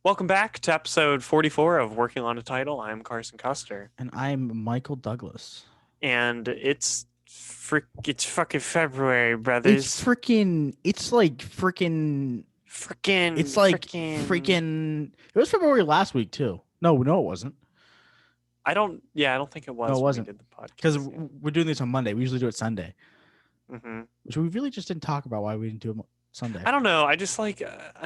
Welcome back to episode 44 of Working on a Title. I'm Carson Custer, And I'm Michael Douglas. and it's fucking February, It's brothers. freaking, it's like freaking, Freaking, it's like freaking. freaking, it was February last week too. No, it wasn't. I don't think it No, it was when we wasn't. did the Because podcast. Yeah. we're doing this on Monday. We usually do it Sunday. hmm So we really just didn't talk about why we didn't do it Sunday. I don't know. I just I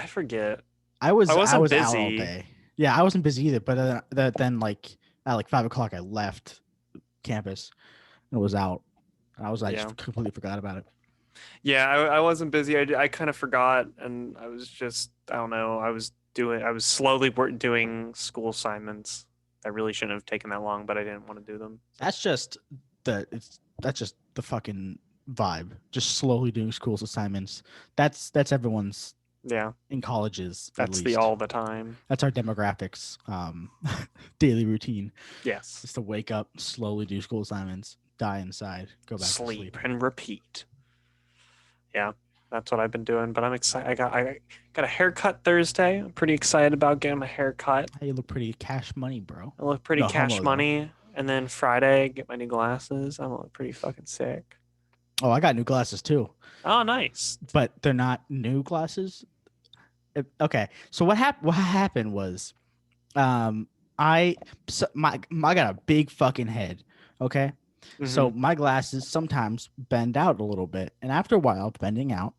forget. I I was I wasn't was out all busy. day. Yeah, I wasn't busy either. But then like at like 5 o'clock, I left campus and was out. I Yeah. just completely forgot about it. Yeah, I wasn't busy. I kind of forgot, and I don't know. I was slowly doing school assignments. I really shouldn't have taken that long, but I didn't want to do them. That's just that's just the fucking vibe. Just slowly doing school's assignments. That's everyone's Yeah, in colleges at that's the least. all the time. That's our demographics daily routine. Yes. Just to wake up, slowly do school assignments, die inside, go back to Sleep sleep. and repeat. Yeah, that's what I've been doing. But I'm excited. I got a haircut Thursday. I'm pretty excited about getting my haircut. Hey, you look pretty cash money, bro. I look pretty No cash homo though. money. And then Friday, get my new glasses. I'm look pretty fucking sick. Oh, I got new glasses too, Oh, nice. but they're not new glasses. Okay, so what happened was, um, I so I got a big fucking head. Okay, hmm so my glasses sometimes bend out a little bit, and after a while, bending out,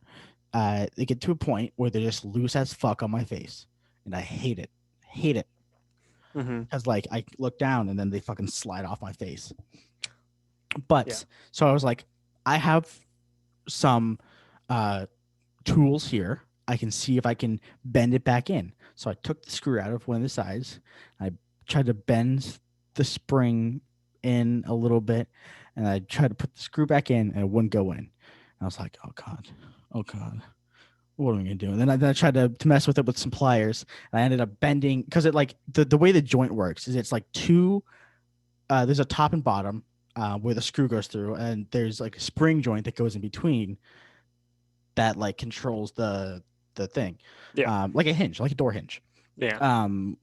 they get to a point where they're just loose as fuck on my face, and I hate it. Hate it hmm because like I look down and then they fucking slide off my face. Yeah. But so I was like, I have some uh tools here. I can see if I can bend it back in. So I took the screw out of one of the sides. I tried to bend the spring in a little bit, and I tried to put the screw back in, and it wouldn't go in. And I was like, oh god, what am I gonna do? And then I tried to mess with it with some pliers, and I ended up bending because it like the way the joint works is it's like two. There's a top and bottom where the screw goes through, and there's like a spring joint that goes in between that like controls the thing, Yeah. like a hinge, like a door hinge. Yeah. Um,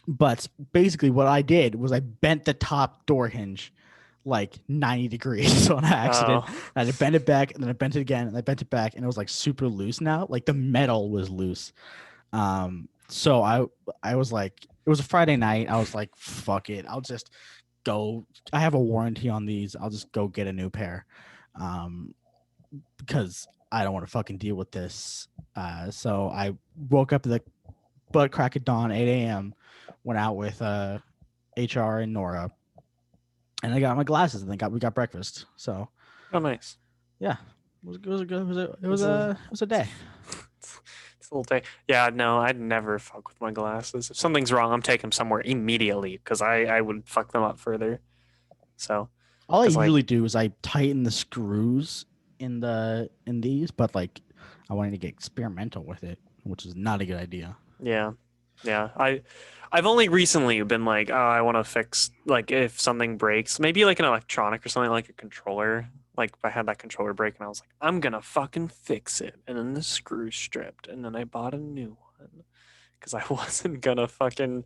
but basically, what I did was I bent the top door hinge like 90 degrees on accident. Oh. And I had to bend it back, and then I bent it again, and I bent it back, and it was like super loose now. Like the metal was loose. So I was like, it was a Friday night. I was like, fuck it, I'll just go. I have a warranty on these. I'll just go get a new pair. Um, because I don't want to fucking deal with this. So I woke up at the butt crack of dawn, 8 a.m., went out with HR and Nora, and I got my glasses, and we got breakfast. So Oh, nice. yeah, it was a good, It's a, it was a day. it's a little day. Yeah, no, I'd never fuck with my glasses. If something's wrong, I'm taking them somewhere immediately because I would fuck them up further. So, All I because like, usually do is I tighten the screws in these, but like I wanted to get experimental with it, which is not a good idea. yeah, yeah. I've only recently been like, oh, I want to fix like if something breaks, maybe like an electronic or something like a controller. Like if I had that controller break and I was like, I'm gonna fucking fix it, and then the screw stripped, and then I bought a new one because I wasn't gonna fucking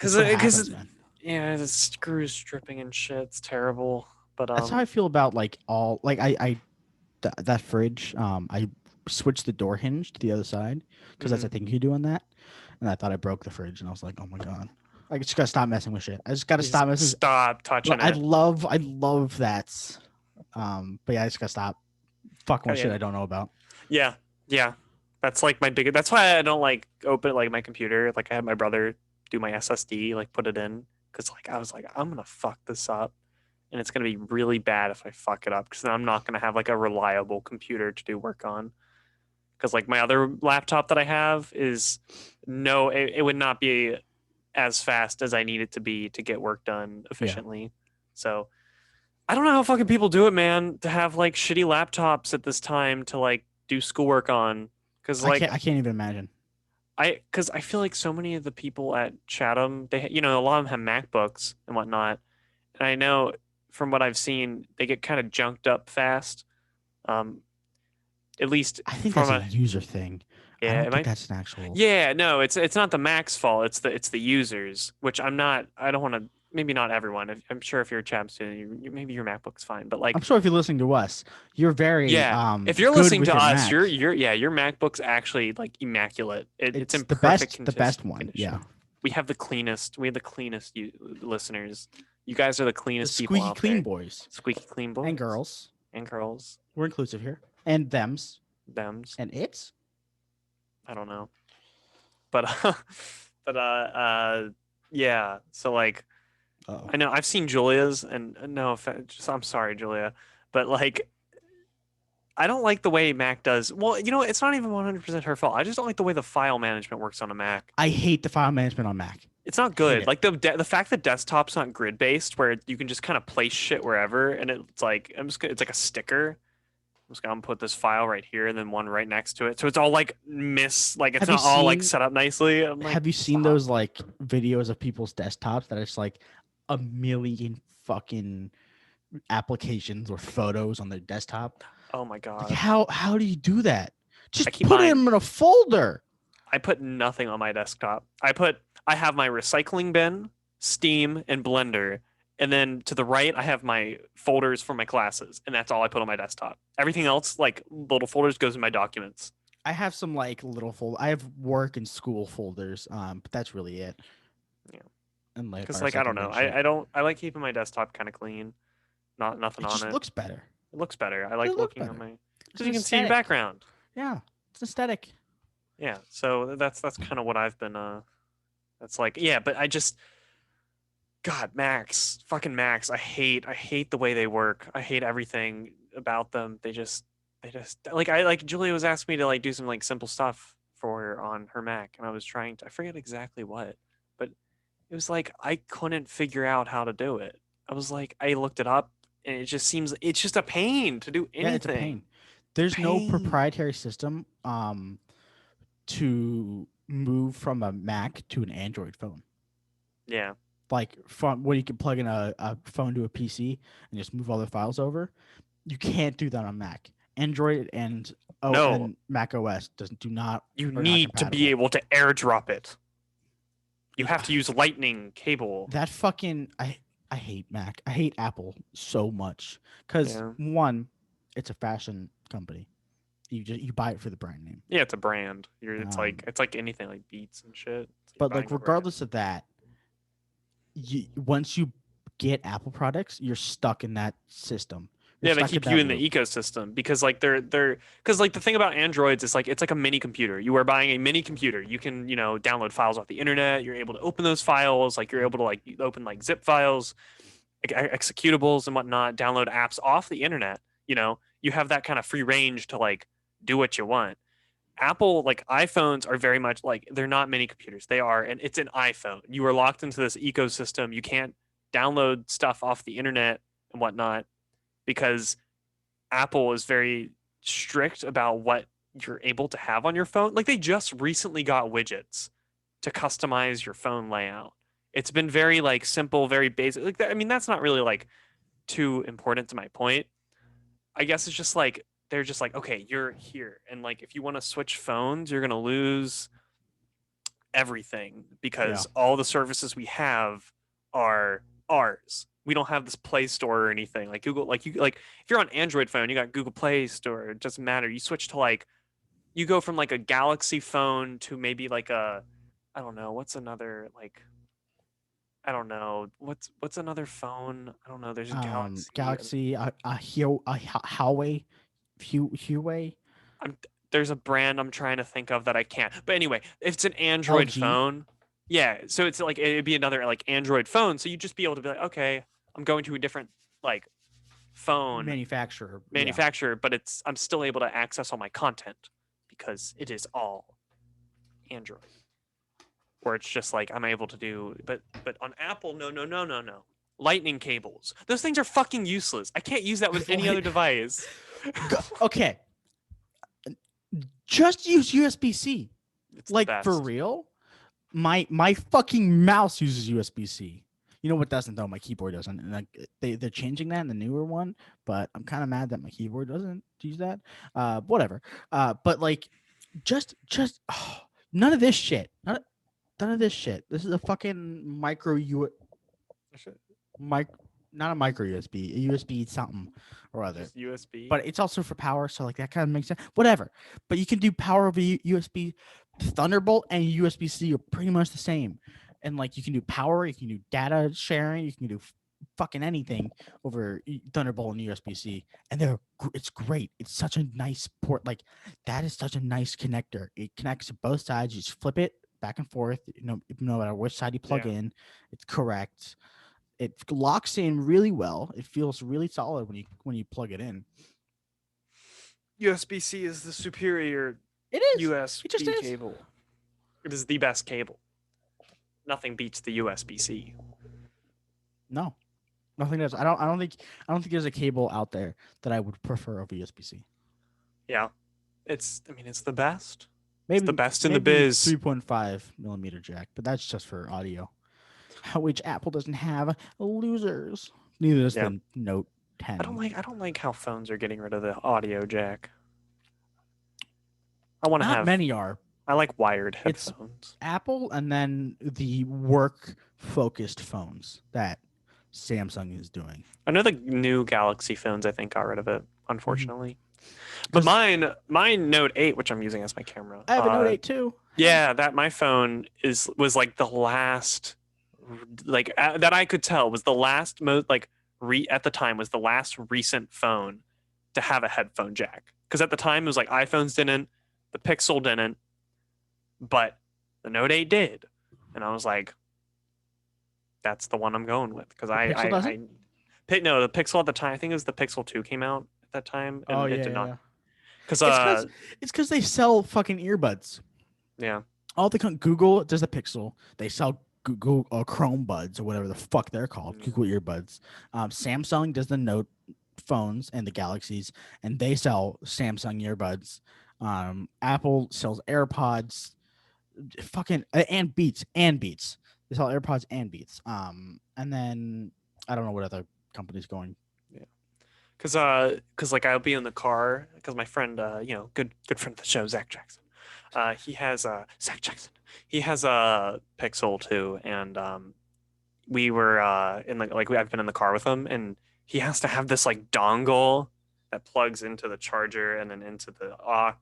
That's what happens, because man. yeah, the screws stripping and shit. It's terrible. But That's how I feel about like all like that fridge. I switched the door hinge to the other side because that's mhm. a thing you do on that, and I thought I broke the fridge, and I was like, oh my god, I just gotta stop messing with shit. I just gotta You just stop messing. stop touching it. I love that. But yeah, I just gotta stop fucking with shit Yeah, I don't know about. yeah, yeah. That's like my biggest. That's why I don't like open like my computer. Like I had my brother do my SSD, like put it in, because like I was like, I'm gonna fuck this up, and it's gonna be really bad if I fuck it up, because then I'm not gonna have like a reliable computer to do work on. Because like my other laptop that I have is no, it would not be as fast as I need it to be to get work done Yeah, efficiently. So I don't know how fucking people do it, man, to have like shitty laptops at this time to like do schoolwork on. Cause like I can't even imagine. cause I feel like so many of the people at Chatham, a lot of them have MacBooks and whatnot. And I know from what I've seen, they get kind of junked up fast. Um, at least I think from that's a a, user thing. I Yeah, don't it think might. that's an actual. Yeah, no, it's not the Mac's fault. It's the users, which I'm not. I don't want to. Maybe not everyone. I'm sure if you're a Chap student, maybe your MacBook's fine. But I'm like, sure if you're listening to us, you're very yeah, if you're good listening with to your us, Mac. your MacBook's actually like immaculate. It's It's in perfect the best one. Yeah, condition. We have the cleanest. We have the cleanest listeners. You guys are the the cleanest people squeaky out clean there. boys Squeaky clean and boys girls. and girls. We're inclusive here, and them's Them's. and it's. I don't know, but but yeah. So like. Oh, I know I've seen Julia's, and no offense, I'm sorry, Julia, but like I don't like the way Mac does. Well, it's not even 100% her fault. I just don't like the way the file management works on a Mac. I hate the file management on Mac. It's not Hate good. it. Like the fact that desktop's not grid based, where you can just kind of place shit wherever, and it's like it's like a sticker. I'm just gonna put this file right here, and then one right next to it, so it's all like like it's Have you not all like seen set up nicely. I'm like, Have you seen stop. those like videos of people's desktops that are just like a million fucking applications or photos on their desktop? Oh my Like god. how do you do that? I Just keep put mine. them in a folder. I put nothing on my desktop. I have my recycling bin, Steam, and Blender. And then to the right, I have my folders for my classes, and that's all I put on my desktop. Everything else, like little folders, goes in my documents. I have some like little fold. I have work and school folders, but that's really it. Yeah, And like my because like I don't recycling know, bin shit. I like keeping my desktop kind of clean, not nothing It on just it. looks better. It looks better. I It like looks looking on better. my It's because an you can see your aesthetic. background. Yeah, it's aesthetic. Yeah, so that's kind of what I've been. That's like yeah, but I just God, Max, fucking Max. I hate the way they work. I hate everything about them. They just like I like Julia was asking me to like do some like simple stuff for her on her Mac, and I was trying to I forget exactly what, but it was like I couldn't figure out how to do it. I was like I looked it up, and it just seems it's just a pain to do Yeah, it's a pain. anything. There's no Pain. proprietary system to move from a Mac to an Android phone. Yeah. Like from where you can plug in a phone to a PC and just move all the files over. You can't do that on Mac. Android No, and Mac OS doesn't do not you are not need to be compatible. able to airdrop it. You have to use lightning cable. That fucking I hate Mac. I hate Apple so much because Yeah. one, it's a fashion company. You buy it for the brand name. Yeah, it's a brand. Um, It's like anything like Beats and shit. It's like but like buying a brand. regardless of that, once you get Apple products, you're stuck in that system. You're Yeah, they stuck in keep you that in the loop. ecosystem because like they're because like the thing about Androids is like it's like a mini computer. You are buying a mini computer. You can, download files off the internet. You're able to open those files. Like you're able to like open like zip files, executables and whatnot, download apps off the internet. You have that kind of free range to like do what you want. Apple, like iPhones are very much like they're not mini computers. They are, and it's an iPhone. You are locked into this ecosystem. You can't download stuff off the internet and whatnot because Apple is very strict about what you're able to have on your phone. Like they just recently got widgets to customize your phone layout. It's been very like simple, very basic. Like that, I mean, that's not really like too important to my point. I guess it's just like they're just like, okay, you're here, and like if you want to switch phones, you're gonna lose everything Yeah. because all the services we have are ours. We don't have this Play Store or anything like Google. Like you like if you're on Android phone, you got Google Play Store. It doesn't matter. You switch to like you go from like a Galaxy phone to maybe like a I don't know what's another like I don't know what's another phone. I don't know. There's a Galaxy. Galaxy, Huawei, Huawei, I'm there's a brand I'm trying to think of that I can't. But anyway, if it's an Android LG phone, yeah. So it's like it'd be another like Android phone. So you'd just be able to be like, okay, I'm going to a different like phone manufacturer. Yeah. manufacturer, but I'm still able to access all my content because it is all Android. Or it's just like I'm able to do, but on Apple, no, no, no, no, no. Lightning cables. Those things are fucking useless. I can't use that with any other device. Okay. Just use USB-C. It's the Like for best. real? My fucking mouse uses USB-C. You know what doesn't though? My keyboard doesn't. And like they're changing that in the newer one, but I'm kind of mad that my keyboard doesn't use that. Whatever. But like just none of this shit. None of this shit. This is a fucking mic, not a micro USB, a USB something or other. Just USB. But it's also for power, so like that kind of makes sense. Whatever. But you can do power over USB. Thunderbolt and USB C are pretty much the same. And like you can do power, you can do data sharing, you can do fucking anything over Thunderbolt and USB C. And it's great. It's such a nice port. Like that is such a nice connector. It connects to both sides. You just flip it back and forth. No matter which side you plug in, it's correct. It locks in really well. It feels really solid when you plug it in. USB C is the superior It is. It just USB is. cable. It is the best cable. Nothing beats the USB C. No, nothing does. I don't think there's a cable out there that I would prefer over USB C. Yeah, it's the best. Maybe It's the best in the maybe biz. 3.5 millimeter jack, but that's just for audio, which Apple doesn't have. Losers. Neither does Yeah. the Note 10. I don't like how phones are getting rid of the audio jack. I want to Not have. many are. I like wired It's headphones. Apple and then the work focused phones that Samsung is doing. I know the new Galaxy phones I think got rid of it, unfortunately. But 'Cause mine Note 8, which I'm using as my camera. I have a Note 8 too. Yeah, that my phone was like the last that I could tell was the last most like at the time was the last recent phone to have a headphone jack. Because at the time it was like iPhones didn't, the Pixel didn't, but the Note 8 did. And I was like, that's the one I'm going with. Because The Pixel doesn't? no, the Pixel at the time, I think it was the Pixel 2 came out at that time, Oh and it yeah, did not. yeah. Because It's because they sell fucking earbuds. yeah. All the Google does a Pixel. They sell Google Chrome buds or whatever the fuck they're called. Yeah. Google earbuds. Samsung does the Note phones and the Galaxies, and they sell Samsung earbuds. Apple sells AirPods, fucking and Beats. They sell AirPods and Beats. And then I don't know what other companies going. Cause like I'll be in the car because my friend, good friend of the show, Zach Jackson. He has Zach Jackson. He has a Pixel too, and we were I've been in the car with him, and he has to have this like dongle that plugs into the charger and then into the aux,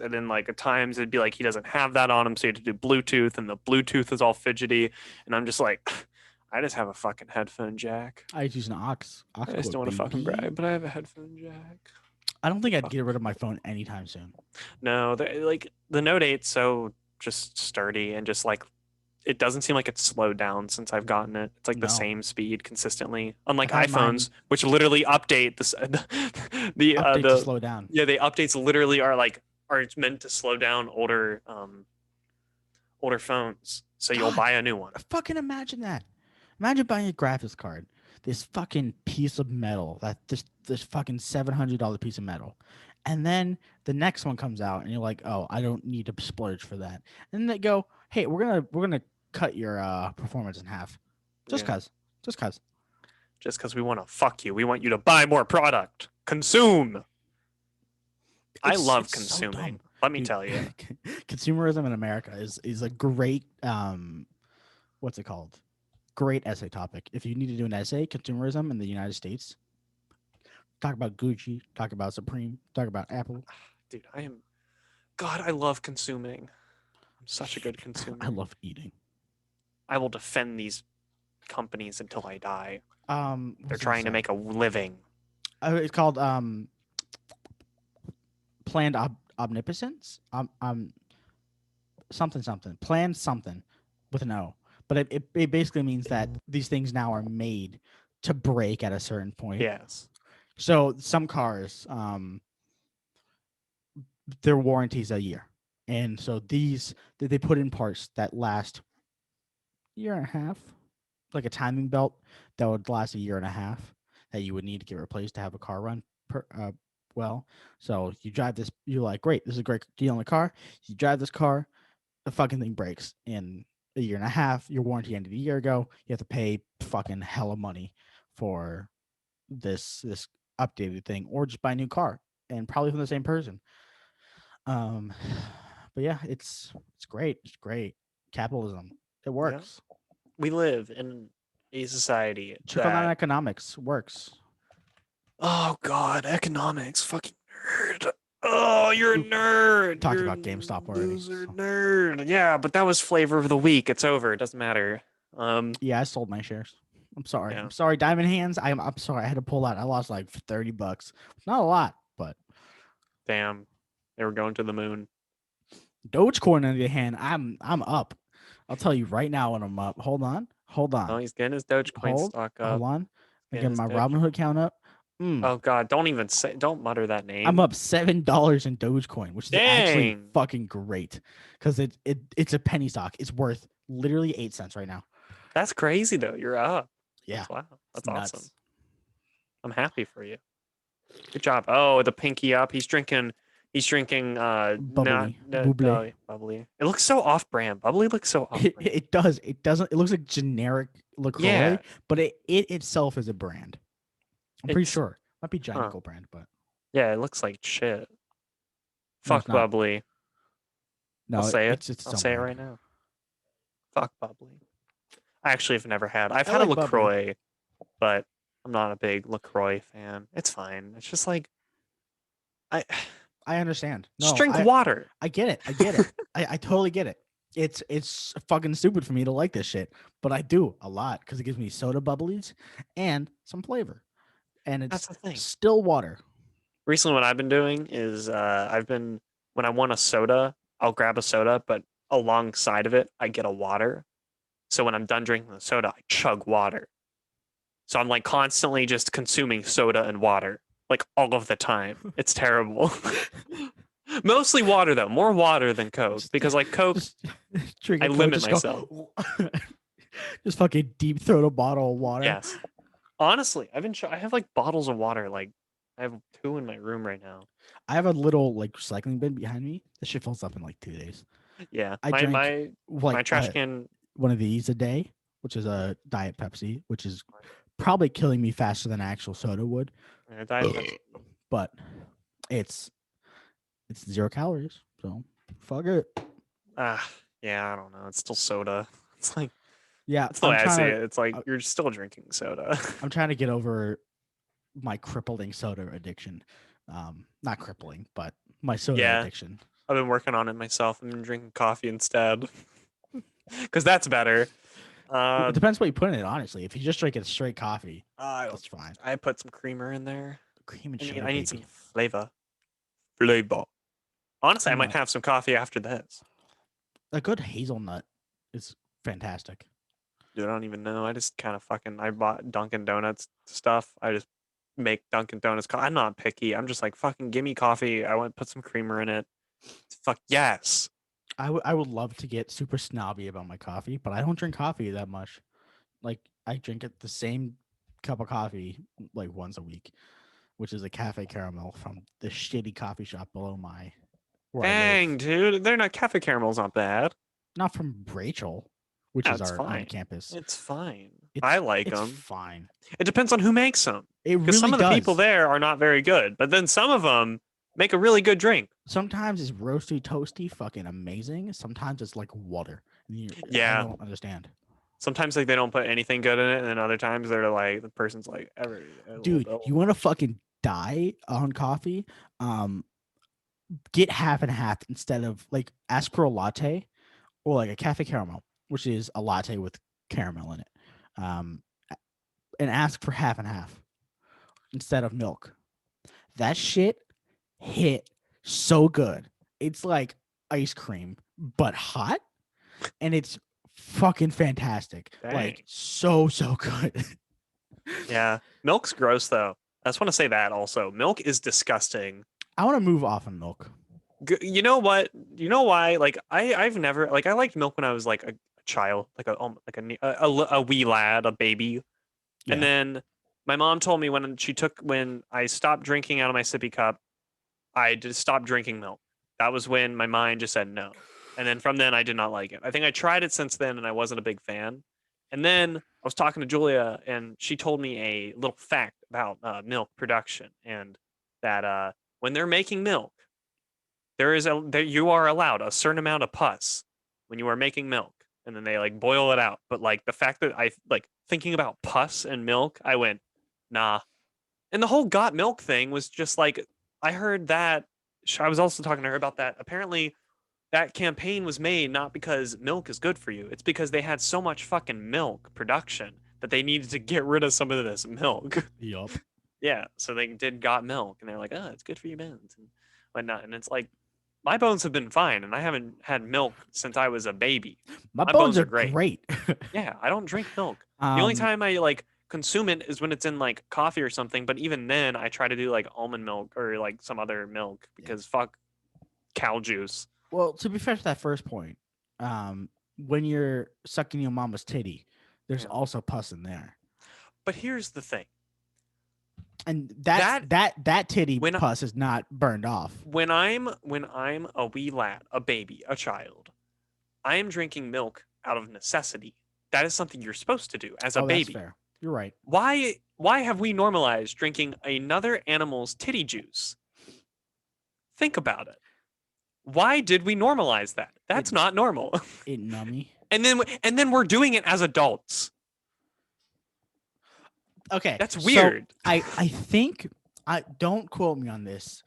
and then like at times it'd be like he doesn't have that on him, so you have to do Bluetooth, and the Bluetooth is all fidgety, and I'm just like. I just have a fucking headphone jack. I use an aux. I just don't want to fucking brag, but I have a headphone jack. I don't think I'd get rid of my phone anytime soon. No, like the Note 8's so just sturdy and just like it doesn't seem like it's slowed down since I've gotten it. It's like the No. same speed consistently. Unlike I've had mine- iPhones, which literally update the Update to slow down. yeah, the updates literally are meant to slow down older phones. So you'll God. buy a new one. Fucking imagine that. Imagine buying a graphics card, this fucking piece of metal, this fucking $700 piece of metal, and then the next one comes out, and you're like, oh, I don't need to splurge for that. And then they go, hey, we're gonna cut your performance in half, just Yeah. cause. Just because we want to fuck you. We want you to buy more product. Consume. I love it's so consuming. dumb. Let me Dude, tell you. consumerism in America is a great what's it called? Great essay topic. If you need to do an essay, consumerism in the United States, talk about Gucci, talk about Supreme, talk about Apple. Dude, I love consuming. I'm such a good consumer. I love eating. I will defend these companies until I die. They're What's trying to make a living. It's called planned omnipotence. Something planned something with an O. But it basically means that these things now are made to break at a certain point. Yes. So some cars, their warranty's a year, and so these they put in parts that last year and a half, like a timing belt that would last a year and a half that you would need to get replaced to have a car run well. So you drive this, you're like, great, this is a great deal on the car. You drive this car, the fucking thing breaks in a year and a half. Your warranty ended a year ago. You have to pay fucking hella money for this updated thing, or just buy a new car, and probably from the same person. But yeah, it's great. It's great. Capitalism. It Yeah. works. We live in a society Trickle down that, economics works. oh God, economics, fucking nerd. Oh, you're a We nerd. talked You're a about GameStop already. loser So nerd. Yeah, but that was flavor of the week. It's over. It doesn't matter. yeah, I sold my shares. I'm sorry. Yeah. I'm sorry, Diamond Hands. I'm sorry. I had to pull out. I lost like $30. Not a lot, but Damn. They were going to the moon. Dogecoin on the other hand, I'm up. I'll tell you right now when I'm up. Hold on. Hold Oh, on. he's getting his Dogecoin stock Hold up. on. I Getting get his my Doge. Robinhood count up. Oh God, don't even say, don't mutter that I'm name. up $7 in Dogecoin, which is actually Dang. fucking great because it's a penny stock. It's worth literally 8 cents right now. That's crazy though. You're up. Yeah, That's wow. it's That's awesome. nuts. I'm happy for you. Good job. Oh, the pinky up. He's drinking not Bubbly, no, buble. no bubbly. It looks so off brand. Bubbly looks so off It, brand. it does. It doesn't. It looks like generic Lacroix, Yeah. but it itself is a brand. I'm pretty It's sure. Might be Giant huh. Eagle brand, but Yeah, it looks like shit. no, it's Fuck not. bubbly. I'll No, say it. it's its I'll own say it brand. right now. Fuck bubbly. I actually have never had. I've I had a like bubbly. LaCroix, but I'm not a big LaCroix fan. It's fine. It's just like I I understand. just No, drink water. I get it. I get it. I totally get it. It's fucking stupid for me to like this shit, but I do a lot because it gives me soda bubblies and some flavor, and That's it's the thing. still water. Recently, what I've been doing is I've been when I want a soda, I'll grab a soda, but alongside of it, I get a water. So when I'm done drinking the soda, I chug water. So I'm like constantly just consuming soda and water, like all of the time. It's terrible. Mostly water though, more water than Coke just, because like Coke, just drink I a Coke. limit Just myself. go. Just fucking deep throat a bottle of water. Yes. Honestly, I have like bottles of water. Like I have two in my room right now. I have a little like recycling bin behind me. This shit fills up in like 2 days. Yeah, I my drank my my like trash can. one of these a day, which is a Diet Pepsi, which is probably killing me faster than actual soda would. Diet Pepsi. But it's 0 calories, so fuck it. Ah, yeah, I don't know. It's still soda. It's like Yeah, that's the way I see it. It's like uh, you're still drinking soda. I'm trying to get over my crippling soda addiction. Not crippling, but my soda Yeah, addiction. I've been working on it myself. I've been drinking coffee instead because that's better. It Uh, depends what you put in it, honestly. If you just drink it straight coffee, I don't. that's fine. I put some creamer in there. Cream and I need sugar, I need some baby. flavor. Flavor. Honestly, I might No, have some coffee after this. a good hazelnut is fantastic. Dude, I don't even know. I just kind of fucking I bought Dunkin' Donuts stuff. I just make Dunkin' Donuts. I'm not picky. I'm just like fucking give me coffee. I want to put some creamer in it. Fuck yes. I would love to get super snobby about my coffee, but I don't drink coffee that much. Like I drink it the same cup of coffee like once a week, which is a cafe caramel from the shitty coffee shop below my where I live. Dang, dude. They're not cafe caramel's not bad. Not from Rachel, which Yeah, is it's our on fine. campus. It's fine. I like It's them. fine. It depends on who makes them. It Because really some of the people does. there are not very good, but then some of them make a really good drink. Sometimes it's roasty toasty, fucking amazing. Sometimes it's like water. I Yeah. don't understand. Sometimes like they don't put anything good in it, and then other times they're like the person's like every a little Dude, bit. you want to fucking die on coffee? Um, get half and half instead of like ask for a latte or like a cafe caramel, which is a latte with caramel in it. Um, and ask for half and half instead of milk. That shit hit so good. It's like ice cream, but hot, and it's fucking fantastic. Like Dang. so good. Yeah. Milk's gross though. I just want to say that also. Milk is disgusting. I want to move off of milk. You know what? You know why? Like I've never like I liked milk when I was like a child, like a wee lad, a baby. And Yeah. then my mom told me when I stopped drinking out of my sippy cup, I just stopped drinking milk. That was when my mind just said no. And then from then I did not like it. I think I tried it since then and I wasn't a big fan. And then I was talking to Julia and she told me a little fact about milk production and that when they're making milk, you are allowed a certain amount of pus when you are making milk, and then they like boil it out. But like the fact that I like thinking about pus and milk, I went, nah. And the whole got milk thing was just like I heard that. I was also talking to her about that. Apparently, that campaign was made not because milk is good for you. It's because they had so much fucking milk production that they needed to get rid of some of this milk. Yup. Yeah, so they did got milk, and they're like, oh, it's good for your bones and whatnot. And it's like, my bones have been fine, and I haven't had milk since I was a baby. My My bones bones are are great. great. Yeah, I don't drink milk. The only um, time I like consume it is when it's in like coffee or something. But even then, I try to do like almond milk or like some other milk yeah. because fuck cow juice. Well, to be fair to that first point, when you're sucking your mama's titty, there's Yeah. also pus in there, But here's the thing: and that that titty when pus is not burned off. when I'm a wee lad, a baby, a child, I am drinking milk out of necessity. That is something you're supposed to do as a Oh, that's baby. fair. You're right. Why have we normalized drinking another animal's titty juice? Think about it. Why did we normalize that? That's It not normal. it nummy. and then we're doing it as adults. Okay, That's so weird. I think I don't quote me on this.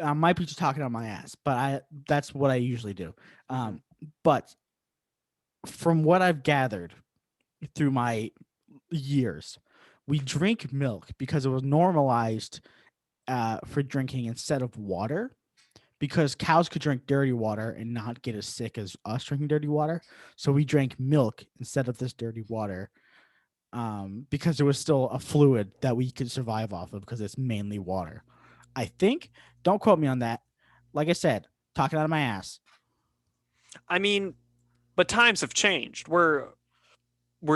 I might be just talking on my ass, but that's what I usually do. Mhm. But from what I've gathered through my years, we drink milk because it was normalized for drinking instead of water. Because cows could drink dirty water and not get as sick as us drinking dirty water, so we drank milk instead of this dirty water. Because there was still a fluid that we could survive off of because it's mainly water. I think. Don't quote me on that. Like I said, talking out of my ass. I mean, but times have changed. We're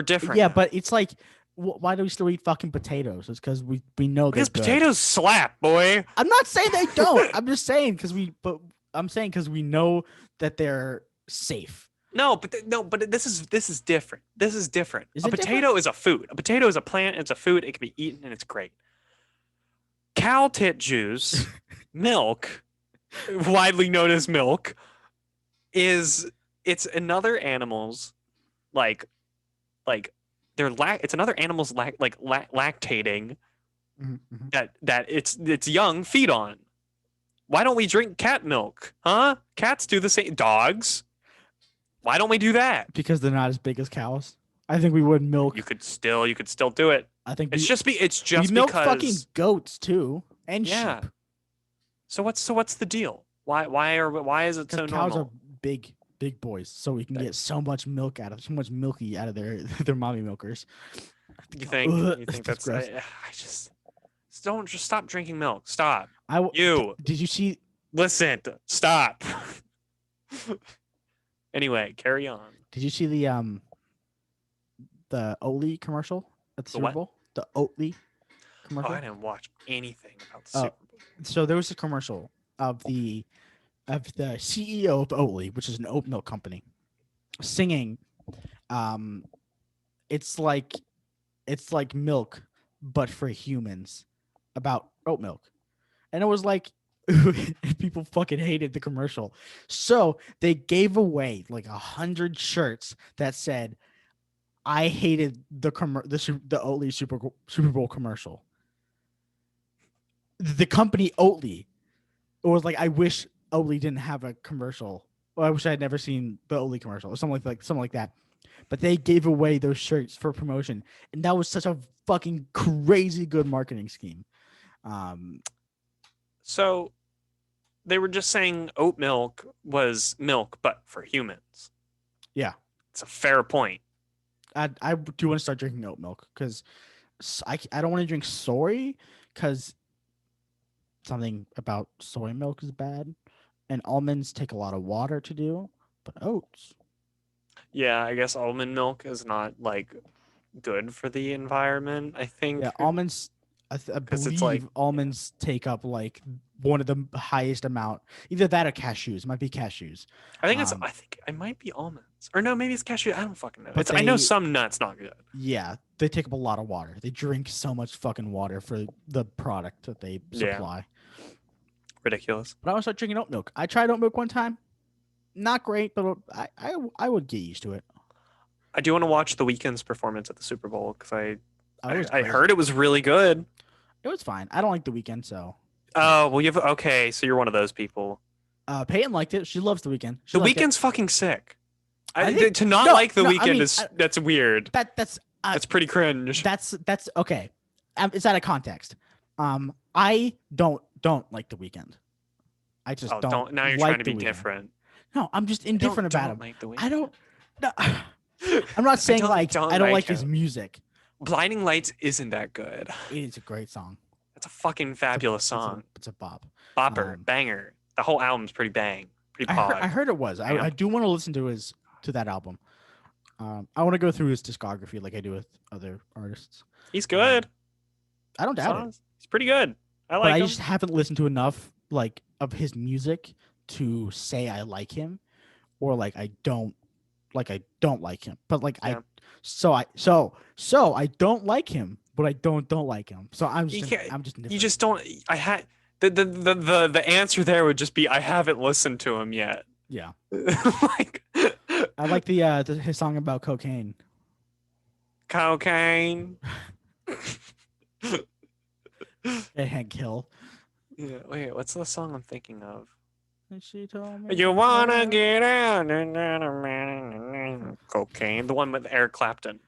different Yeah, now. but it's like, why do we still eat fucking potatoes? It's because we know they're Because good. potatoes slap, boy. I'm not saying they don't. I'm just saying I'm saying because we know that they're safe. No, but this is different. This is different. Is A it different? potato is a food. A potato is a plant. It's a food. It can be eaten, and it's great. Cow tit juice, milk, widely known as milk, is it's another animal's like like it's another animal's lactating Mm-hmm. that its young feed on. Why don't we drink cat milk? Huh? Cats do the same. Dogs. Why don't we do that? Because they're not as big as cows. I think we would You milk. could still do it. I think It's we just milk fucking because goats too and yeah. sheep So what's the deal? Why is it because so cows are normal? big boys, so we can get so much milk out of so much milky out of their mommy milkers. You God, think ugh, you think that's that's gross. I just don't just stop drinking milk. Stop. I You did you see? listen. Stop. Anyway, carry on. Did you see the Oatly commercial at the The Super what? Bowl? The Oatly Oh, commercial. I didn't watch anything about the Uh, Super Bowl. so there was a commercial of the CEO of Oatly, which is an oat milk company, singing. Um, it's like milk, but for humans, about oat milk, and it was like people fucking hated the commercial, so they gave away like 100 shirts that said, "I hated the Oatly Super Bowl commercial." The company Oatly, it was like, I wish Oatly didn't have a commercial. Or I wish I had never seen the Oatly commercial or something like that. But they gave away those shirts for promotion, and that was such a fucking crazy good marketing scheme. Um, So they were just saying oat milk was milk, but for humans. yeah, It's a fair point. I do want to start drinking oat milk because I don't want to drink soy because something about soy milk is bad, and almonds take a lot of water to do, but oats. Yeah, I guess almond milk is not like good for the environment, I Yeah, think, almonds. I because it's like believe almonds take up like one of the highest amount. Either that or cashews. It might be cashews. I think it might be almonds. Or no, maybe it's cashew. I don't fucking know. But I know some nuts not good. yeah, they take up a lot of water. They drink so much fucking water for the product that they Yeah. supply. ridiculous. But I want to start drinking oat milk. I tried oat milk one time. Not great, but I would get used to it. I do want to watch the Weeknd's performance at the Super Bowl because Oh, it was I crazy. heard it was really good. It was fine. I don't like the weekend, so. But Oh well, you've okay. So you're one of those people. Peyton liked it. She loves the weekend. She The liked it. Weeknd's fucking sick. I think To not no, like the no. I Weeknd mean, is that's weird. that's That's pretty cringe. that's okay. It's out of context. I don't like the weekend. I just Oh, don't don't now you're trying like to the be weekend. different. No, I'm just indifferent about him. Like the I Weeknd. don't. No, I'm not saying like don't I don't like like his him. music. Blinding Lights isn't that good. It's a great song. That's a fucking fabulous It's a song. it's a bop. Bopper, banger. The whole album's pretty bang, pretty I pog. heard it was. I do want to listen to that album. I want to go through his discography like I do with other artists. He's good. I don't doubt it, He's pretty good. I but like I him. just haven't listened to enough like of his music to say I like him or like I don't like him. But like Yeah. I don't like him, but I don't like him. So I'm You just can't. I'm just You indifferent. just don't. I had the answer there would just be I haven't listened to him yet. Yeah. Like I like his song about cocaine. cocaine. And Hank Hill. Yeah, wait, what's the song I'm thinking of? And she told me You wanna get out? Cocaine. The one with Eric Clapton.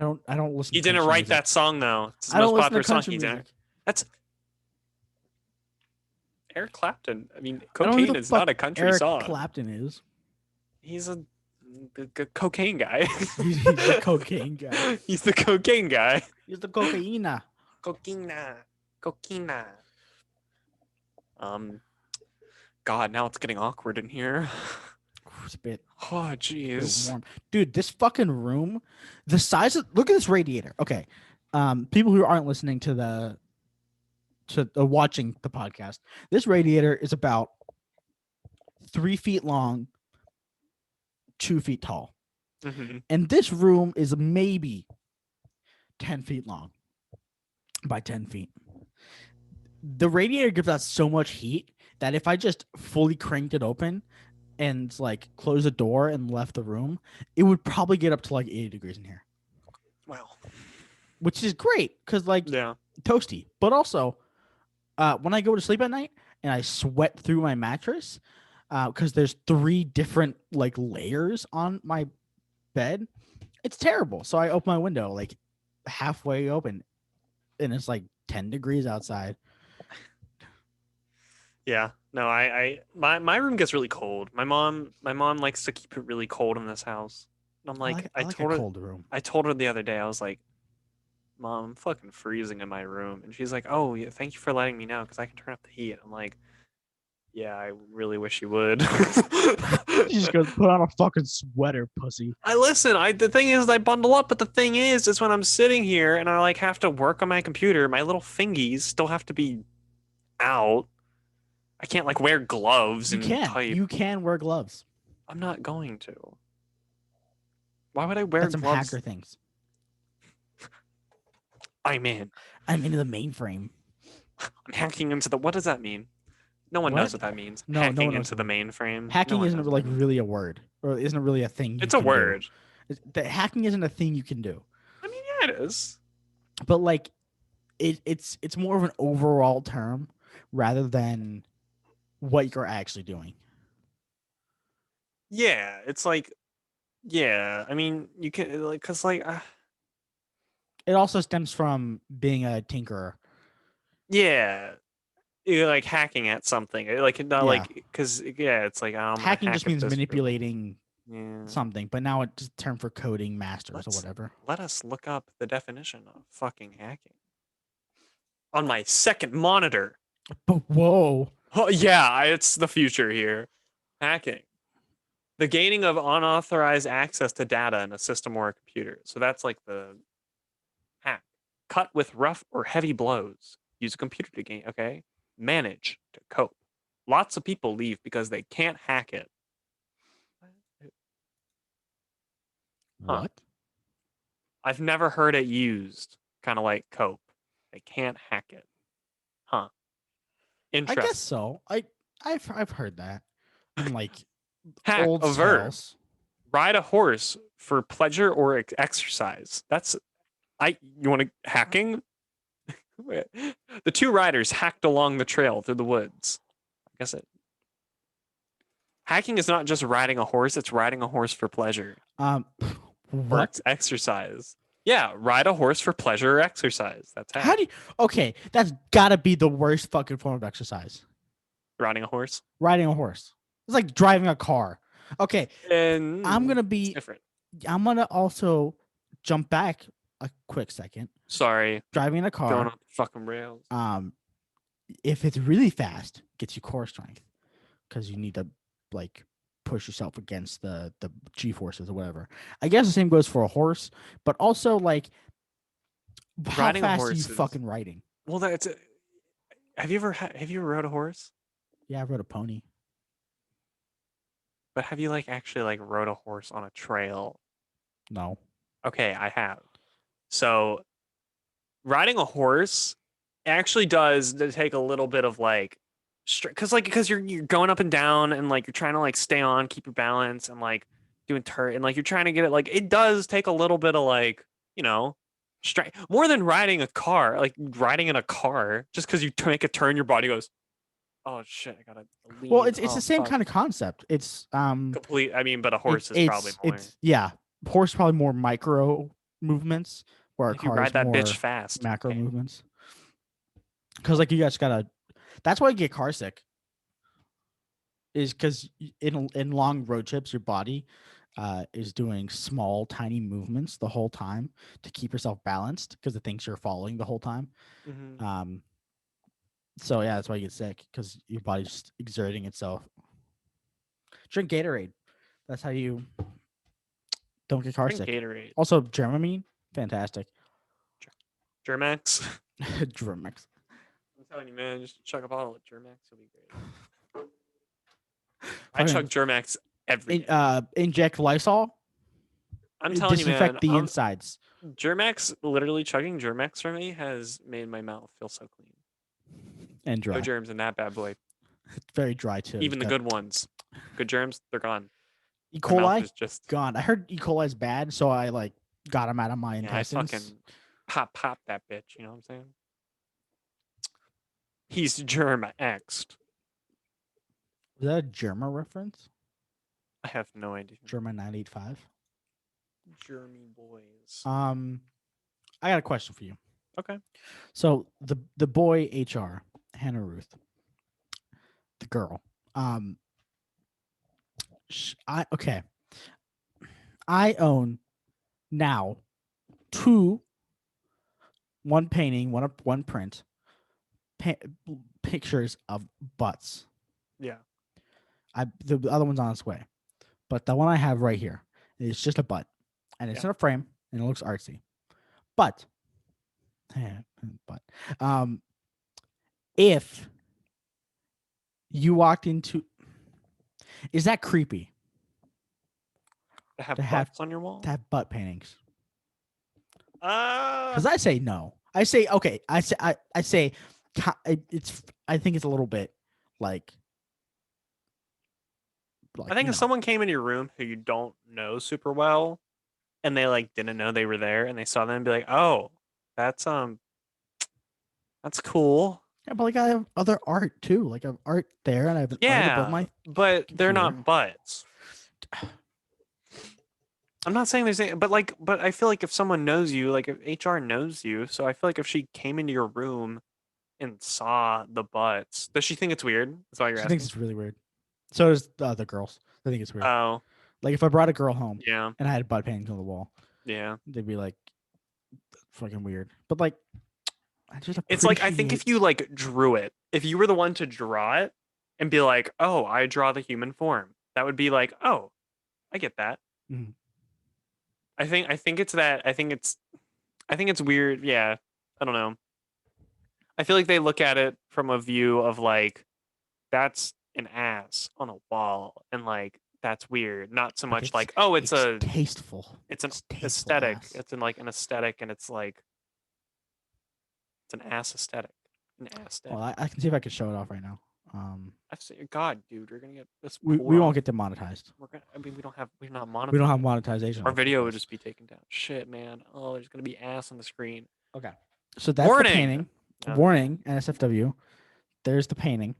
I don't listen He to didn't country write music. that song though. It's his I don't most listen to popular song. country He didn't. music. That's Eric Clapton. I mean, I don't know who cocaine the is fuck not a country Eric song. Clapton is. He's a cocaine guy. He's the cocaine guy. He's the cocaine guy. He's the cocaina. Coquina. Coquina. God, now it's getting awkward in here. It's a bit Oh, jeez. warm. Dude, this fucking room, the size of look at this radiator. Okay. People who aren't listening to watching the podcast, this radiator is about 3 feet long, 2 feet tall. Mm-hmm. And this room is maybe 10 feet long by 10 feet. The radiator gives out so much heat that if I just fully cranked it open and like closed the door and left the room, it would probably get up to like 80 degrees in here. Wow. Which is great because like Yeah. toasty. But also, when I go to sleep at night and I sweat through my mattress, because there's 3 different like layers on my bed, it's terrible. So I open my window like halfway open, and it's like 10 degrees outside. Yeah. No, my room gets really cold. My mom likes to keep it really cold in this house. And I'm like, I like a cold room. I told her the other day, I was like, Mom, I'm fucking freezing in my room. And she's like, oh, yeah, thank you for letting me know because I can turn up the heat. I'm like, yeah, I really wish you would. You just go put on a fucking sweater, pussy. I listen. The thing is, I bundle up, but the thing is when I'm sitting here and I like have to work on my computer, my little fingies still have to be out. I can't like wear gloves and type. You can wear gloves. I'm not going to. Why would I wear That's some gloves? hacker things. I'm in. I'm into the mainframe. I'm hacking into the. What does that mean? No one knows what that means. No, hacking no one knows into the mainframe. Hacking No isn't like really a word, or isn't really a thing. It's a word. Hacking isn't a thing you can do. I mean, yeah, it is. But like, it's more of an overall term rather than what you're actually doing. Yeah, it's like, yeah. I mean, you can like, cause like, It also stems from being a tinkerer. yeah, you're like hacking at something, like not like, cause yeah, it's like hacking just means manipulating yeah. something, but now it's a term for coding masters or whatever. Let us look up the definition of fucking hacking on my second monitor. But whoa. Oh, yeah, it's the future here. Hacking. The gaining of unauthorized access to data in a system or a computer. So that's like the hack. Cut with rough or heavy blows. Use a computer to gain, okay? Manage to cope. Lots of people leave because they can't hack it. What? I've never heard it used kind of like cope. They can't hack it. Huh. I guess Interesting. so. I've heard that in like Hack old a verb. tales. Ride a horse for pleasure or exercise. That's I. You want to hacking? The two riders hacked along the trail through the woods. I guess it. Hacking is not just riding a horse; it's riding a horse for pleasure Um, or what? exercise. Yeah, ride a horse for pleasure or exercise. That's How hack. do you? Okay, that's gotta be the worst fucking form of exercise. Riding a horse. Riding a horse. It's like driving a car. Okay, I'm And gonna it's be. different. I'm gonna also jump back a quick second. Sorry, Driving a going car, on the fucking rails. um, if it's really fast, gets you core strength because you need to like push yourself against the G forces or whatever. I guess the same goes for a horse, but also like how Riding a fast are you horse is fucking riding? well. That's. Have you ever rode a horse? Yeah, I rode a pony. But have you like actually like rode a horse on a trail? No. Okay, I have. So riding a horse actually does take a little bit of like because you're going up and down and like you're trying to like stay on, keep your balance and like doing turn and like you're trying to get it like it does take a little bit of like, you know, strength more than riding a car, like riding in a car just because you make a turn your body goes, "Oh shit, I got to Well, lean. it's the Oh same fuck." kind of concept. It's Complete I mean, but a horse is probably more. it's yeah. Horse probably more micro movements, where a If you car is ride that bitch more fast, macro okay. movements. Because like you guys gotta. That's why you get car sick. Is because in long road trips, your body is doing small, tiny movements the whole time to keep yourself balanced because it thinks you're falling the whole time. Hmm. Um, so yeah, that's why you get sick because your body's just exerting itself. Drink Gatorade. That's how you don't get car Drink sick. Gatorade. Also, Dramamine, fantastic. Germax. Dramax. I'm telling you, man, just chug a bottle of Germax. You'll be great. I Fucking chug Germax every day. inject Lysol. I'm telling you, man. Disinfect the insides Germax, literally chugging Germax for me has made my mouth feel so clean. and No dry. germs in that bad boy. It's very dry too. It's Even the got good ones. Good germs, they're gone. E. My mouth coli is just, gone. I heard E. coli is bad, so I like got him out of my yeah, I intestines. fucking pop that bitch. You know what I'm saying? He's Germa-Xed. Is that a Germa reference? I have no idea. Germa 985. Germy boys. I got a question for you. Okay. So the boy HR, Hannah Ruth, the girl. Okay. I own now two, one painting, one print, pa- pictures of butts. Yeah. The other one's on its way, but the one I have right here is just a butt, and it's Yeah. in a frame, and it looks artsy. But, but, if you walked into, is that creepy To have to have butts on your wall? to have butt paintings? Uh, Because I say no. I say okay. I say it's. I think it's a little bit like I think you if know. someone came into your room who you don't know super well and they like didn't know they were there and they saw them and be like, "Oh, that's that's cool." Yeah, but like I have other art too. Like I have art there, and I have an art above Yeah, my but they're computer. not butts. I'm not saying there's any, but I feel like if someone knows you, like if HR knows you, so I feel like if she came into your room and saw the butts, does she think it's weird? That's why you're She thinks asking. it's really weird. So does the other girls. They think it's weird. Oh, Like if I brought a girl home yeah, and I had butt paintings on the wall, yeah. they'd be like, fucking weird. But like, I just It's like I think if appreciate. you like drew it, if you were the one to draw it and be like, "Oh, I draw the human form," that would be like, "Oh, I get that." Mhm. I think it's that. I think it's weird. Yeah, I don't know. I feel like they look at it from a view of like that's an ass on a wall and like that's weird. Not so But much like, "Oh, it's tasteful. it's an It's tasteful aesthetic." ass. It's in like an aesthetic and it's like it's an ass aesthetic. An ass Well, daddy. I can see if I can show it off right now. I've seen. God, dude, you're gonna get this pulled We won't off. get demonetized. We're gonna. I mean, we don't have. We're not We don't have monetized. monetization Our on video would this. just be taken down. Shit, man. Oh, there's gonna be ass on the screen. Okay. So that's the Warning. painting. Okay. Warning, NSFW. There's the painting,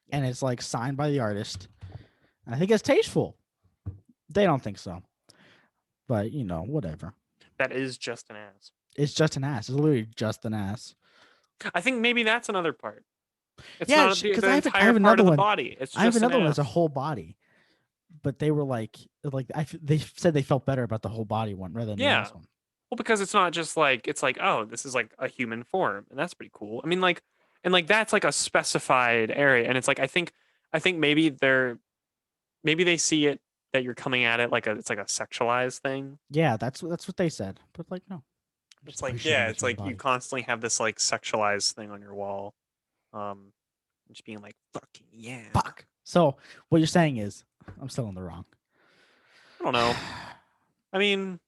Yeah. and it's like signed by the artist. I think it's tasteful. They don't think so, but whatever. That is just an ass. It's just an ass. It's literally just an ass. I think maybe that's another part. It's Yeah, not because the I entire have part another of the one. body. It's I have just an another one that's a ass. whole body, but they were they said they felt better about the whole body one rather than the Yeah. ass one. Well, because it's not just like it's like, oh, this is like a human form, and that's pretty cool. I mean, like, and like that's like a specified area, and it's like I think maybe they see it that you're coming at it like it's like a sexualized thing. Yeah, that's what they said. But like, no, I'm just It's like appreciating yeah, the it's human like you body. constantly have this like sexualized thing on your wall, just being like fucking yeah. Fuck. So what you're saying is, I'm still in the wrong. I don't know. I mean,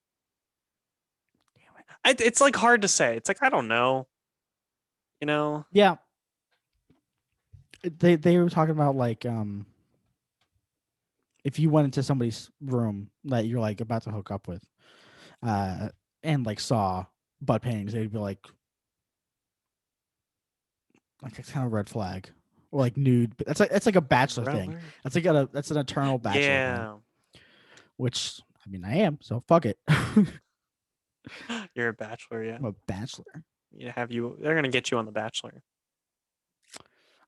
it's like hard to say. It's like I don't know. You know? Yeah, they were talking about like if you went into somebody's room that you're like about to hook up with, uh, and like saw butt paintings, they'd be like it's kind of red flag or like nude. But that's like a bachelor thing. That's an eternal bachelor thing. Yeah. Which I mean I am, so fuck it. You're a bachelor, yeah. I'm a bachelor. They're gonna get you on The Bachelor.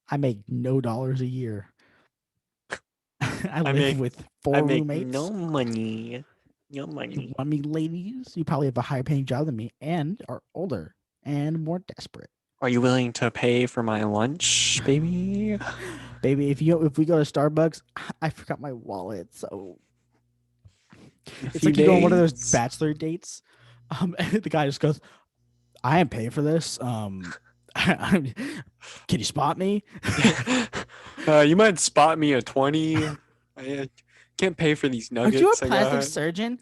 I make no dollars a year. I I live make with I 4 make roommates. no money. No You money. want me, ladies? You probably have a higher paying job than me and are older and more desperate. Are you willing to pay for my lunch, baby? Baby, if we go to Starbucks, I forgot my wallet. So In a it's few like you go on one of those days. bachelor dates. And the guy just goes, I am paying for this. Can you spot me? You might spot me a 20. I can't pay for these Aren't you a nuggets I plastic got. surgeon?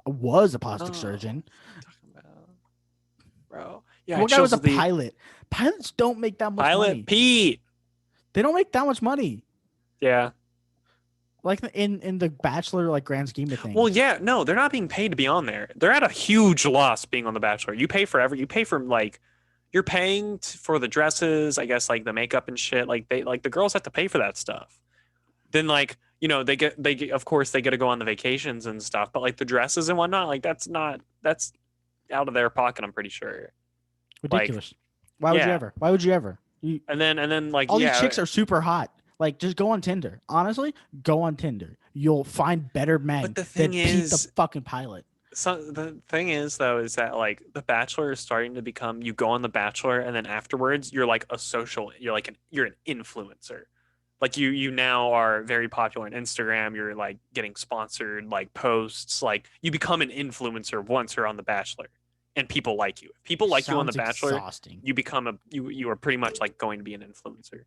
Was a plastic Oh, surgeon. what are you talking about? Bro. Yeah, I One guy was chose a the pilot. Pilots don't make that much Pilot money. Pete. They don't make that much money. Yeah. Like in the Bachelor like grand scheme of Well, things. yeah, no, they're not being paid to be on there. They're at a huge loss being on The Bachelor. You pay for like you're paying for the dresses, I guess like the makeup and shit. Like the girls have to pay for that stuff. Then like, of course they get to go on the vacations and stuff, but like the dresses and whatnot, like that's out of their pocket, I'm pretty sure. Like, Ridiculous. Why would you yeah. ever? Why would you ever? And then like All these yeah, chicks are super hot. Like, just go on Tinder. Honestly, go on Tinder. You'll find better but men the than thing Pete the is fucking pilot. so the thing is though is that like The Bachelor is starting to become you go on The Bachelor and then afterwards you're an influencer. Like you now are very popular on Instagram, you're like getting sponsored like posts, like you become an influencer once you're on The Bachelor and people like you. If people like you on The Sounds Bachelor, exhausting. you are pretty much like going to be an influencer,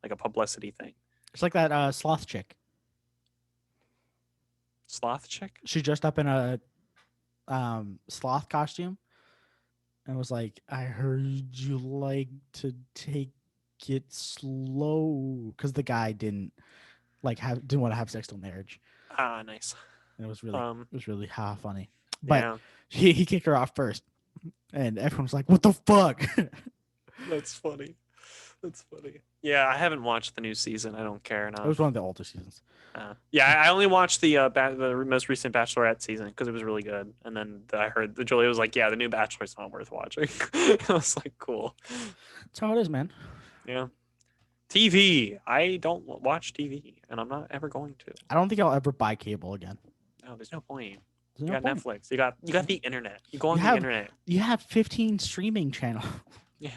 like a publicity thing. It's like that sloth chick. Sloth chick? She dressed up in a sloth costume and was like, "I heard you like to take it slow," because the guy didn't want to have sex till marriage. Ah, nice. And Um, it was really funny. But yeah, he kicked her off first, and everyone was like, "What the fuck?" that's funny. That's funny. Yeah, I haven't watched the new season. I don't care It was enough. one of the older seasons. Yeah, I only watched the most recent Bachelorette season because it was really good. And then I heard the Julia was like, "Yeah, the new Bachelor's not worth watching." I was like, "Cool." That's how it is, man. Yeah. TV. I don't watch TV, and I'm not ever going to. I don't think I'll ever buy cable again. No, there's no point. There's You no got point. Netflix. You got the internet. You go on You the have internet. you have 15 streaming channels. Yeah.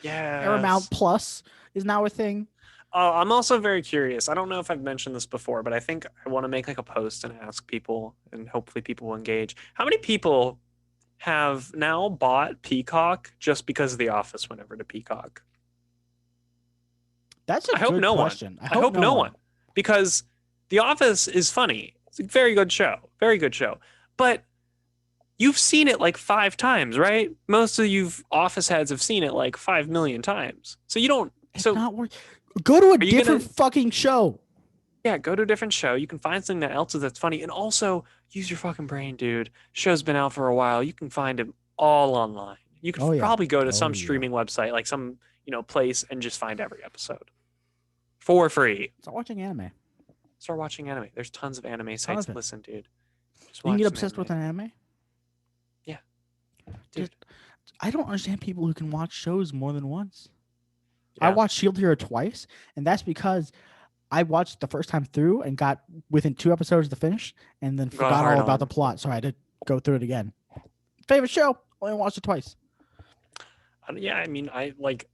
Yeah. Paramount Plus is now a thing. I'm also very curious. I don't know if I've mentioned this before, but I think I want to make like a post and ask people, and hopefully people will engage. How many people have now bought Peacock just because The Office went over to Peacock? That's a I hope good no one. question. I hope no one, because The Office is funny. It's a very good show, very good show. But You've seen it like 5 times, right? Most of you office heads have seen it like 5 million times. So you don't. It's So not worth. Go to a are you different gonna? fucking show. Yeah, go to a different show. You can find something that else that's funny, and also use your fucking brain, dude. Show's been out for a while. You can find them all online. You could Oh yeah. probably go to Oh some yeah. streaming website, like some place, and just find every episode for free. Start watching anime. Start watching anime. There's tons of anime Ton sites. of it. Listen, dude, just You can get watch some obsessed with anime. an anime. Yeah, Just dude. I don't understand people who can watch shows more than once. I Yeah, watched Shield Hero twice, and that's because I watched the first time through and got within 2 episodes to finish, and then got forgot hard all about the on. plot, so I had to go through it again. Favorite show? Only watched it twice. Yeah, I mean, I like,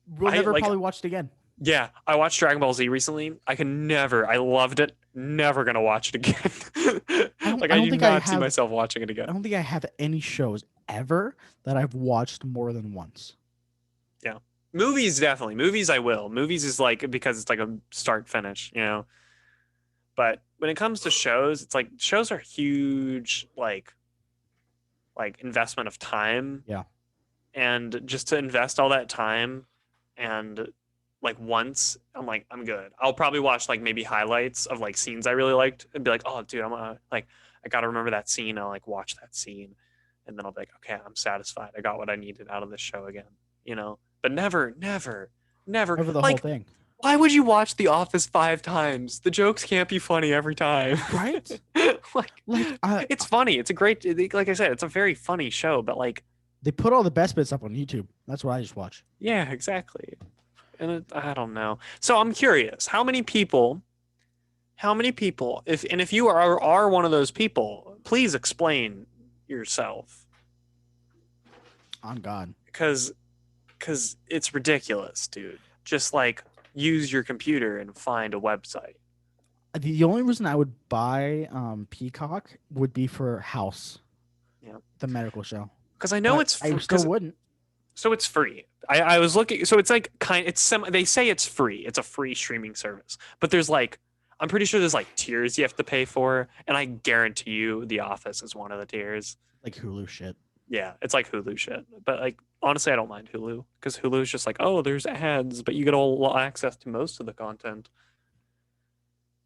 We'll I never like, probably watch it again. yeah. I watched Dragon Ball Z recently. I can never. I loved it. Never gonna watch it again. I don't. Like, I I don't do think I not see have. myself watching it I again. don't think I have any shows ever that I've watched more than once. Yeah. Movies, definitely. Movies, I will. Movies is like because it's like a start finish. But when it comes to shows, it's like shows are huge, like investment of time, Yeah. and just to invest all that time and like once, I'm like, I'm good. I'll probably watch like maybe highlights of like scenes I really liked and be like, oh, dude, I'm like, I gotta remember that scene. I'll like watch that scene, and then I'll be like, okay, I'm satisfied. I got what I needed out of this show again. But never, never, never. Never the whole Like, thing. why would you watch The Office 5 times? The jokes can't be funny every time. Right? Like, Like it's funny. It's a great, like I said, it's a very funny show, but like, they put all the best bits up on YouTube. That's what I just watch. yeah, exactly. And I don't know. So I'm curious, if you are one of those people, please explain yourself On God. because it's ridiculous, dude. Just like use your computer and find a website. The only reason I would buy Peacock would be for House, Yeah, the medical show, because I know but it's I still because wouldn't. so it's free. I was looking, so it's like they say it's free. It's a free streaming service, but there's like I'm pretty sure there's like tiers you have to pay for, and I guarantee you The Office is one of the tiers. Like Hulu shit. Yeah, it's like Hulu shit. But like honestly, I don't mind Hulu because Hulu is just like, oh, there's ads, but you get all access to most of the content.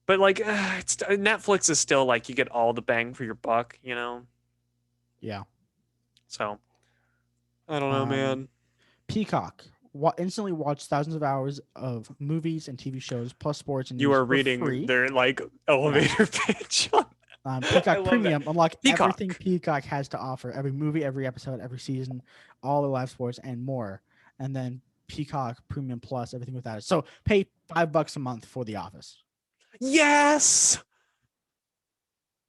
But like, it's Netflix is still like you get all the bang for your buck. Yeah. So I don't know, Um, man. Peacock. Instantly watch thousands of hours of movies and TV shows plus sports and You news are for reading free. their like Yeah. elevator pitch. I Peacock love that. Premium. Unlock everything Peacock. Peacock has to offer. Every movie, every episode, every season, all the live sports and more. And then Peacock Premium Plus, everything without it. So pay $5 a month for The Office. Yes.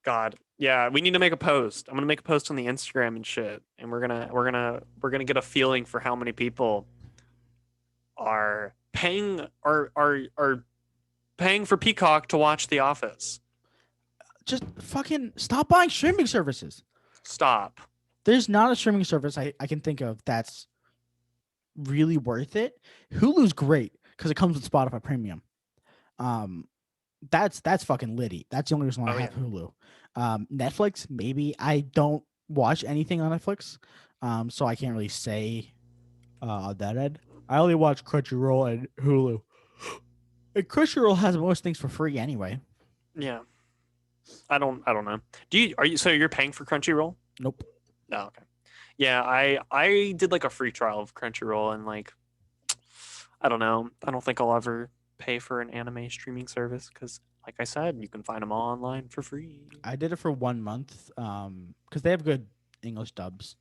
God. Yeah, we need to make a post. I'm gonna make a post on the Instagram and shit, and we're gonna get a feeling for how many people are paying for Peacock to watch The Office. Just fucking stop buying streaming services. Stop. There's not a streaming service I can think of that's really worth it. Hulu's great because it comes with Spotify Premium. Um, that's fucking litty. That's the only reason why Oh I yeah. have Hulu. Netflix, maybe I don't watch anything on Netflix, so I can't really say that Ed. I only watch Crunchyroll and Hulu. And Crunchyroll has most things for free anyway. Yeah. I don't know. So you're paying for Crunchyroll? Nope. Oh, okay. Yeah, I did like a free trial of Crunchyroll, and like I don't know. I don't think I'll ever pay for an anime streaming service because like I said, you can find them all online for free. I did it for 1 month because they have good English dubs.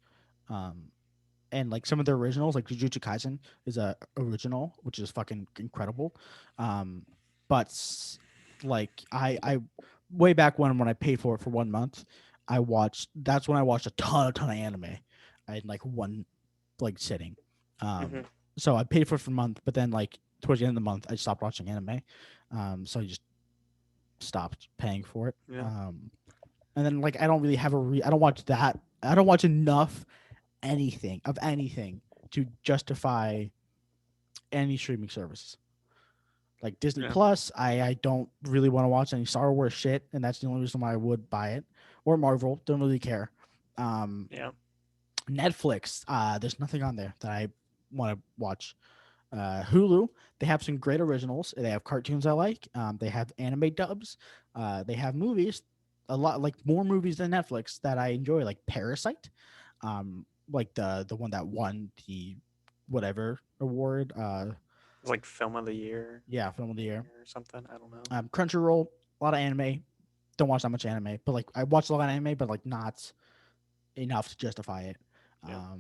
Um, and like some of their originals, like Jujutsu Kaisen is a original, which is fucking incredible. Um, but like I way back when I paid for it for 1 month, that's when I watched a ton of anime. I had like one like sitting. Hmm. So I paid for it for a month, but then like towards the end of the month, I stopped watching anime. So I just stopped paying for it. Yeah. And then like I don't really have I don't watch that. I don't watch enough anything to justify any streaming services. Like Disney Yeah. Plus, I don't really want to watch any Star Wars shit, and that's the only reason why I would buy it. Or Marvel, don't really care. Yeah. Netflix, there's nothing on there that I want to watch. Hulu, they have some great originals. They have cartoons I like. They have anime dubs. They have movies, a lot like more movies than Netflix that I enjoy, like Parasite, like the one that won the whatever award. It's like film of the year Yeah, film of the year. or something. I don't know. Crunchyroll, a lot of anime. Don't watch that much anime, but like I watch a lot of anime, but like not enough to justify it. Yeah.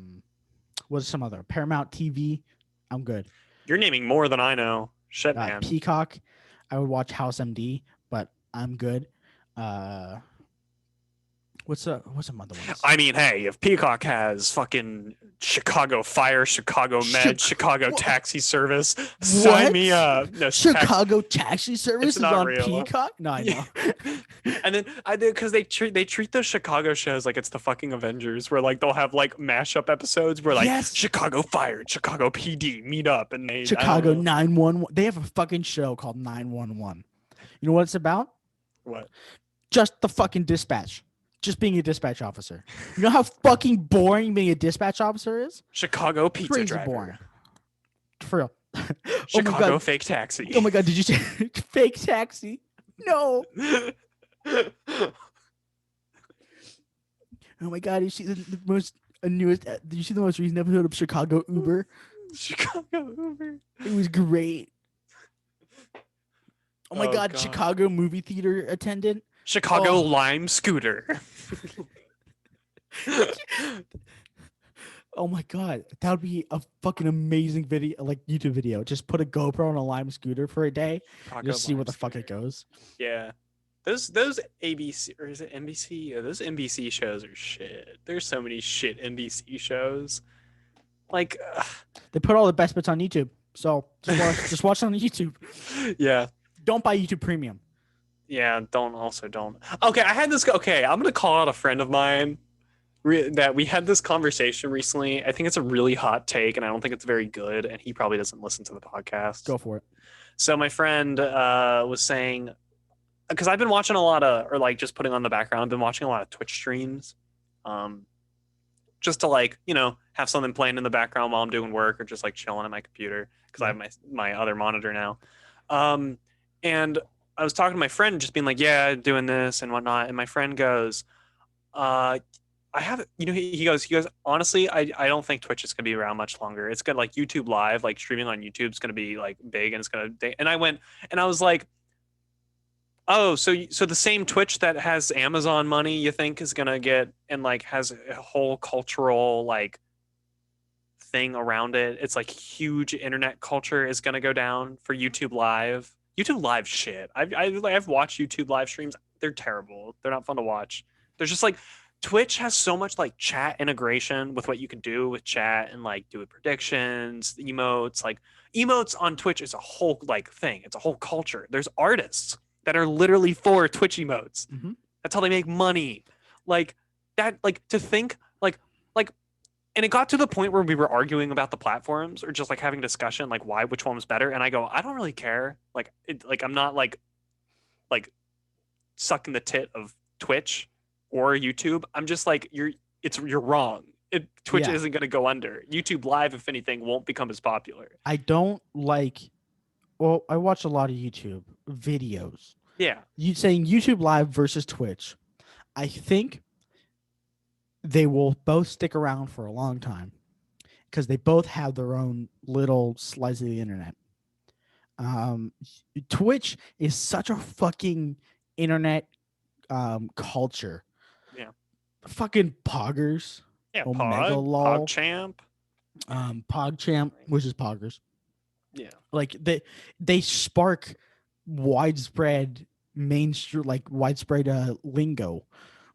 What's some other Paramount TV? I'm good. You're naming more than I know. Shit, man. Peacock, I would watch House MD, but I'm good. Uh, what's some other ones? I mean, hey, if Peacock has fucking Chicago Fire, Chicago Med, Chicago Taxi Service, sign me up. No, Chicago Taxi Service is on real. Peacock? No, I know. And then I did because they treat those Chicago shows like it's the fucking Avengers, where like they'll have like mashup episodes where like Yes. Chicago Fire, Chicago PD meet up, and they Chicago 911. They have a fucking show called 911. You know what it's about? What? Just the fucking dispatch. Just being a dispatch officer. You know how fucking boring being a dispatch officer is? Chicago pizza Crazy driver. boring. For real. Chicago fake taxi. Oh my god, did you say fake taxi? No. Oh my god, you see the most newest? Did you see the most recent episode of Chicago Uber? Chicago Uber. It was great. Oh my god, Chicago movie theater attendant. Chicago Lime scooter. Oh my god, that would be a fucking amazing video, like YouTube video. Just put a GoPro on a Lime scooter for a day, just see what the fuck it goes. Yeah, those ABC or is it NBC? Yeah, those NBC shows are shit. There's so many shit NBC shows. Like they put all the best bits on YouTube, so just watch it on YouTube. Yeah. Don't buy YouTube Premium. Yeah, don't. Okay, I had this. Okay, I'm gonna call out a friend of mine that we had this conversation recently. I think it's a really hot take, and I don't think it's very good. And he probably doesn't listen to the podcast. Go for it. So my friend was saying, because I've been watching a lot of, or like just putting on the background, I've been watching a lot of Twitch streams, just to like have something playing in the background while I'm doing work or just like chilling at my computer because I have my other monitor now, and I was talking to my friend, just being like, yeah, doing this and whatnot. And my friend goes, I have, he goes, honestly, I don't think Twitch is going to be around much longer. It's going to like YouTube Live, like streaming on YouTube is going to be like big and it's going to, and I was like, oh, so the same Twitch that has Amazon money, you think is going to get, and like has a whole cultural like thing around it. It's like huge internet culture is going to go down for YouTube Live. YouTube Live shit. I've watched YouTube live streams. They're terrible. They're not fun to watch. There's just like Twitch has so much like chat integration with what you can do with chat and like do predictions, emotes. Like emotes on Twitch is a whole like thing. It's a whole culture. There's artists that are literally for Twitch emotes. Mm-hmm. That's how they make money. Like that. Like to think like. And it got to the point where we were arguing about the platforms or just like having discussion, like which one was better. And I go, I don't really care. Like, I'm not like sucking the tit of Twitch or YouTube. I'm just like, you're wrong. Twitch isn't going to go under. YouTube Live, if anything, won't become as popular. I don't like. Well, I watch a lot of YouTube videos. Yeah. You saying YouTube Live versus Twitch? I think they will both stick around for a long time because they both have their own little slice of the internet. Twitch is such a fucking internet culture. Yeah. Fucking poggers. Yeah, PogChamp. PogChamp, which is poggers. Yeah. Like they spark widespread mainstream, like widespread lingo,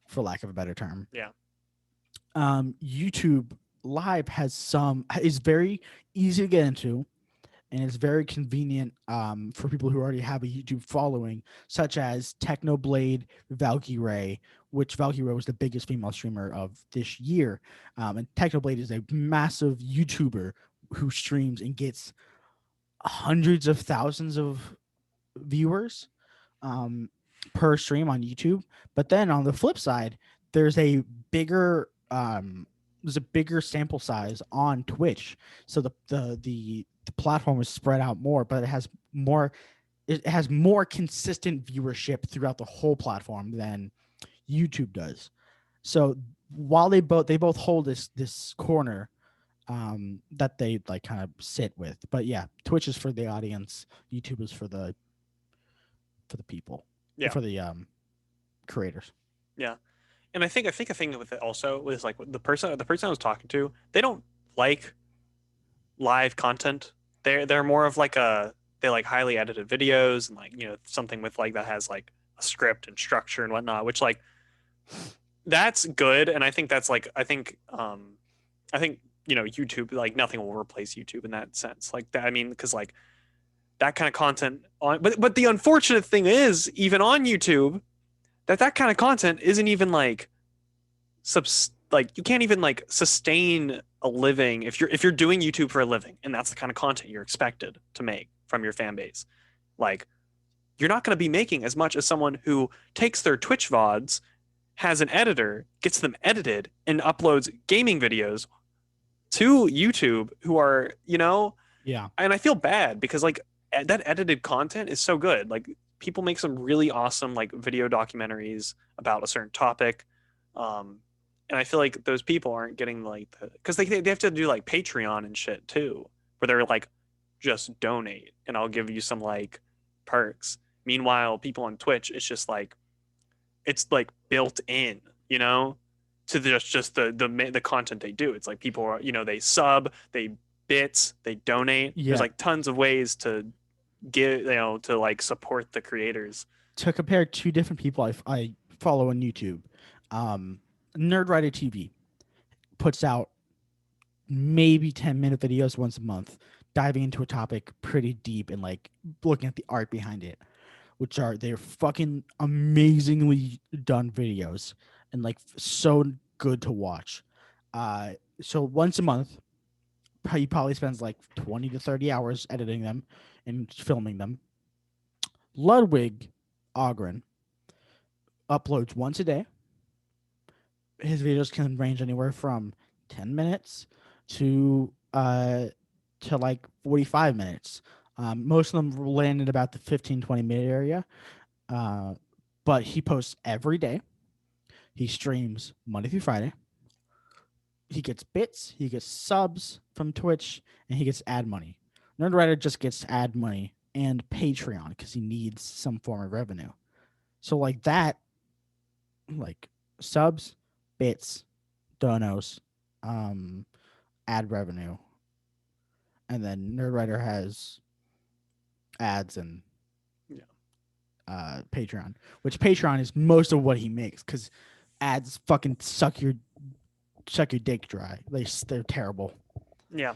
for lack of a better term. Yeah. YouTube Live is very easy to get into, and it's very convenient for people who already have a YouTube following, such as Technoblade Valkyrae, which Valkyrae was the biggest female streamer of this year. And Technoblade is a massive YouTuber who streams and gets hundreds of thousands of viewers per stream on YouTube. But then on the flip side, there's a bigger um there's a bigger sample size on Twitch, so the platform is spread out more, but it has more consistent viewership throughout the whole platform than YouTube does. So while they both hold this corner that they like kind of sit with, but yeah, Twitch is for the audience, YouTube is for the people, Yeah, for the creators. yeah. And I think a thing with it also was like the person I was talking to, they don't like live content. They're more of like a they like highly edited videos and like something with like that has like a script and structure and whatnot, which like that's good. And I think that's like I think YouTube like nothing will replace YouTube in that sense. Like that I mean because like that kind of content on but the unfortunate thing is even on YouTube that kind of content isn't even like like you can't even like sustain a living if you're doing YouTube for a living and that's the kind of content you're expected to make from your fan base. Like you're not going to be making as much as someone who takes their Twitch VODs, has an editor, gets them edited and uploads gaming videos to YouTube who are, Yeah. and I feel bad because like that edited content is so good. Like people make some really awesome like video documentaries about a certain topic. Um, and I feel like those people aren't getting like because they have to do like Patreon and shit too, where they're like just donate and I'll give you some like perks. Meanwhile, people on Twitch, it's like built in, to just the content they do. It's like people are, they sub, they bits, they donate. There's Yeah. like tons of ways to give, to like support the creators. To compare two different people I follow on YouTube, um, Nerdwriter TV puts out maybe 10-minute videos once a month, diving into a topic pretty deep and like looking at the art behind it, which are they're fucking amazingly done videos and like so good to watch. So once a month, he probably spends like 20 to 30 hours editing them and filming them. Ludwig Ogren uploads once a day. His videos can range anywhere from 10 minutes to like 45 minutes. Most of them land in about the 15-20 minute area. Uh, but he posts every day. He streams Monday through Friday. He gets bits, he gets subs from Twitch, and he gets ad money. Nerdwriter just gets ad money and Patreon because he needs some form of revenue. So like that, like subs, bits, donos, um, ad revenue, and then Nerdwriter has ads and Yeah. Patreon, which Patreon is most of what he makes because ads fucking suck your dick dry. They're terrible. Yeah.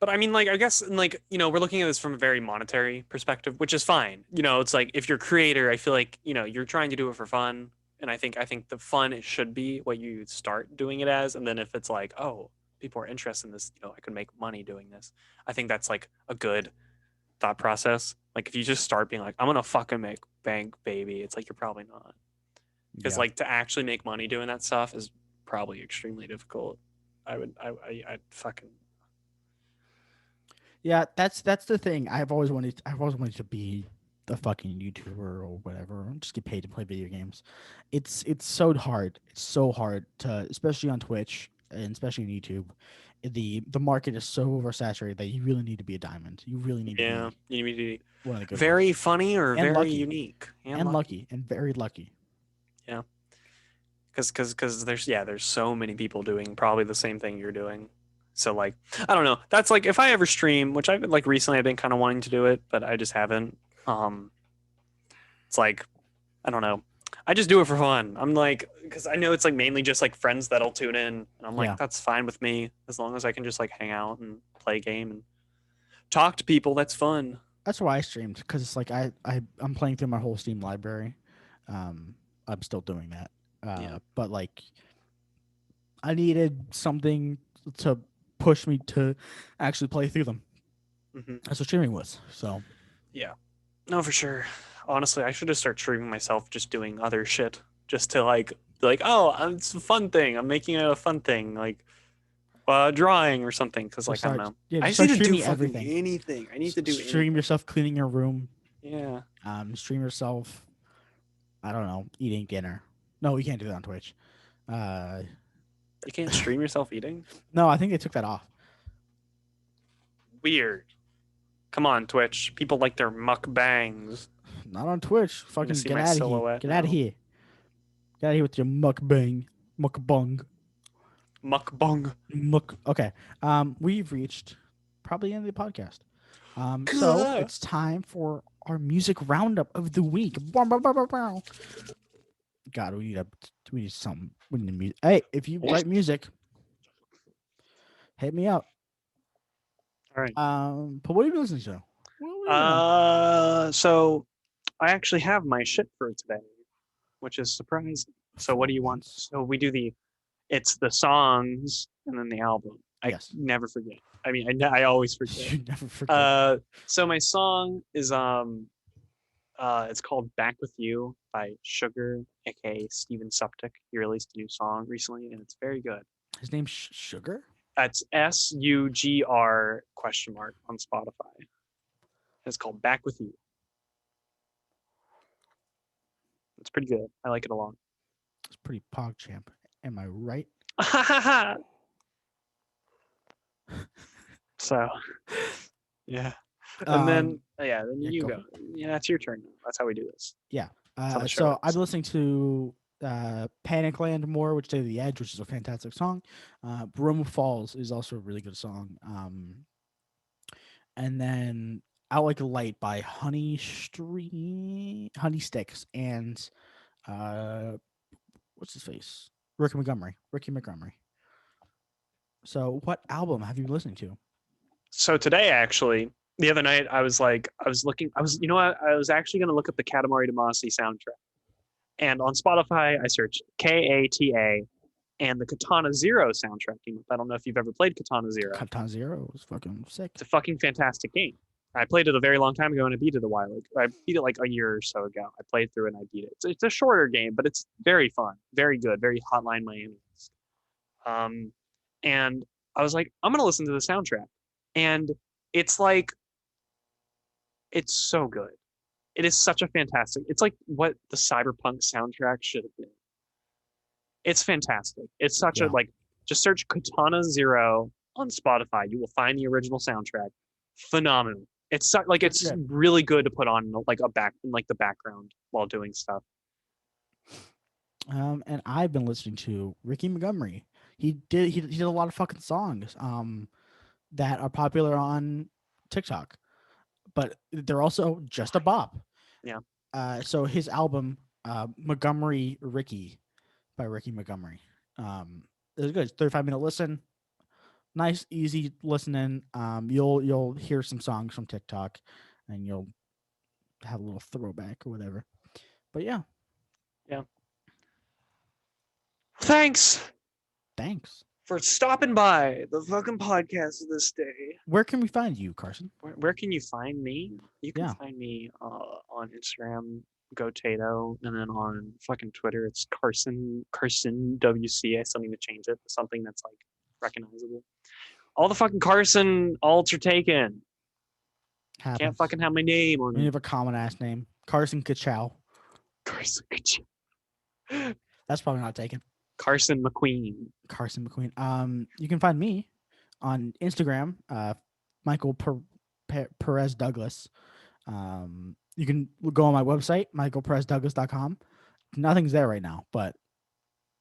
But I mean, like, I guess, and like, we're looking at this from a very monetary perspective, which is fine. It's like if you're a creator, I feel like, you're trying to do it for fun. And I think the fun it should be what you start doing it as. And then if it's like, oh, people are interested in this, I could make money doing this. I think that's like a good thought process. Like if you just start being like, I'm gonna fucking make bank, baby, it's like you're probably not. Because Yeah. like to actually make money doing that stuff is probably extremely difficult. I'd fucking Yeah, that's the thing. I've always wanted to be a fucking YouTuber or whatever. Just get paid to play video games. It's so hard. It's so hard to, especially on Twitch and especially on YouTube. The market is so oversaturated that you really need to be a diamond. You really need to yeah, be you need to be one of the good very ones. funny or And very lucky. unique and And lucky. lucky. And very lucky. Yeah, because there's so many people doing probably the same thing you're doing. So like I don't know. That's like if I ever stream, which I've like recently I've been kind of wanting to do it, but I just haven't. Um, it's like I don't know. I just do it for fun. I'm like because I know it's like mainly just like friends that'll tune in, and I'm like Yeah. that's fine with me as long as I can just like hang out and play a game and talk to people. That's fun. That's why I streamed, because it's like I'm playing through my whole Steam library. Um, I'm still doing that. Yeah. But like I needed something to push me to actually play through them. Hmm. That's what streaming was. So Yeah. No, for sure. Honestly, I should just start streaming myself just doing other shit just to like like, oh, it's a fun thing. I'm making it a fun thing, like drawing or something. Because Just like I don't start, know, yeah, I just just need start to do streaming fucking everything. anything. I need to do Stream anything. yourself cleaning your room. Yeah, Stream yourself. I don't know, eating dinner. No, you can't do that on Twitch. Uh, you can't stream yourself eating. no, I think they took that off. Weird. Come on, Twitch. People like their mukbangs. Not on Twitch. You gonna Fucking see get my out of here. silhouette Get out of now? here. Get out of here with your mukbang. Mukbang. Mukbang. Okay. We've reached probably the end of the podcast. So Gah. it's time for our music roundup of the week. God, we need something. We need music. Hey, if you write music, hit me up. All right. But what are you listening to? What are you doing? So I actually have my shit for today, which is surprising. So what For do you want? once. So we do it's the songs and then the album. I Yes. never forget. I mean, I always forget. You never forget. So my song is it's called "Back with You" by Sugar, aka Steven Suptic. He released a new song recently, and it's very good. His name's Sugar? That's SUGR question mark on Spotify. It's called "Back with You." It's pretty good. I like it a lot. It's pretty pog champ. Am I right? So, yeah. And then then yeah, you go. go. Yeah, it's your turn. That's how we do this. Yeah. That's how the show So works. I've been listening to Panic Land more, which is The Edge, which is a fantastic song. Bromo Falls is also a really good song. And then I Like a Light by Honey Sticks and what's his face? Ricky Montgomery. So what album have you been listening to? So today, actually, the other night, I was looking, you know what? I was actually going to look up the Katamari Damacy soundtrack. And on Spotify, I searched KATA and the Katana Zero soundtrack came up. I don't know if you've ever played Katana Zero. Katana Zero was fucking sick. It's a fucking fantastic game. I played it a very long time ago and I beat it a while ago. I beat it like a year or so ago. I played through and I beat it. It's a shorter game, but it's very fun, very good, very Hotline Miami. And I was like, I'm gonna listen to the soundtrack, and it's like, it's so good. It is such a fantastic. It's like what the cyberpunk soundtrack should have been. It's fantastic. It's such a Yeah. like. Just search Katana Zero on Spotify. You will find the original soundtrack. Phenomenal. It's like it's good. really good to put on like the background while doing stuff. And I've been listening to Ricky Montgomery. He did a lot of fucking songs that are popular on TikTok, but they're also just a bop. Yeah. So his album Montgomery Ricky by Ricky Montgomery. It's good. It's 35-minute listen. Nice, easy listening. You'll hear some songs from TikTok, and you'll have a little throwback or whatever. But yeah. Yeah. Thanks for stopping by the fucking podcast this day. Where can we find you, Carson? Where can you find me? You can Yeah. find me on Instagram, GoTato, and then on fucking Twitter, it's Carson WC. I still need to change it to something that's like recognizable. All the fucking Carson alts are taken. Happens. Can't fucking have my name on We it. have a common ass name, Carson Kachow. Carson That's probably not taken. Carson McQueen. Carson McQueen. You can find me on Instagram, Michael Perez Douglas. You can go on my website, michaelperezdouglas.com. Nothing's there right now, but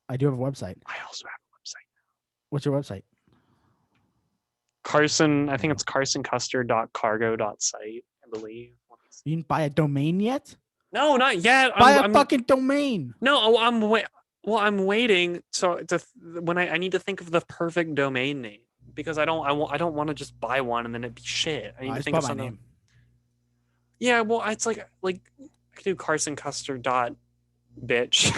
I do have a website. I also have a website. What's your website? Carson, I think it's carsoncuster.cargo.site, I believe. You didn't buy a domain yet? No, not yet. Buy a fucking domain. No, I'm waiting. So when I need to think of the perfect domain name because I don't want to just buy one and then it'd be shit. I need to think of something. Name. Yeah, well, it's like I could do Carson Custer dot bitch.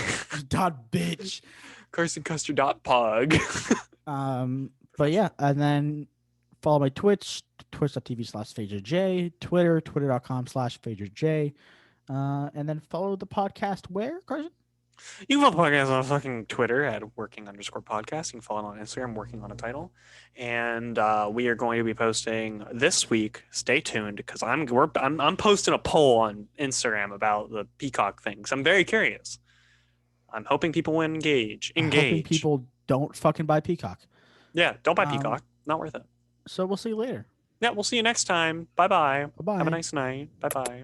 Carson Custer dot pog. But yeah, and then follow my Twitch, twitch.tv/PhaedreJ, Twitter.com/PhaedreJ. And then follow the podcast where, Carson? You can follow the podcast on fucking Twitter at working_podcast. You can follow it on Instagram, working on a title. And we are going to be posting this week. Stay tuned because I'm posting a poll on Instagram about the Peacock thing. 'Cause I'm very curious. I'm hoping people will engage. I'm hoping Engage. people don't fucking buy Peacock. Yeah, don't buy Um, Peacock. Not worth it. so we'll see you later. Yeah, we'll see you next time. Bye bye. Bye Have a bye. nice night. Bye bye.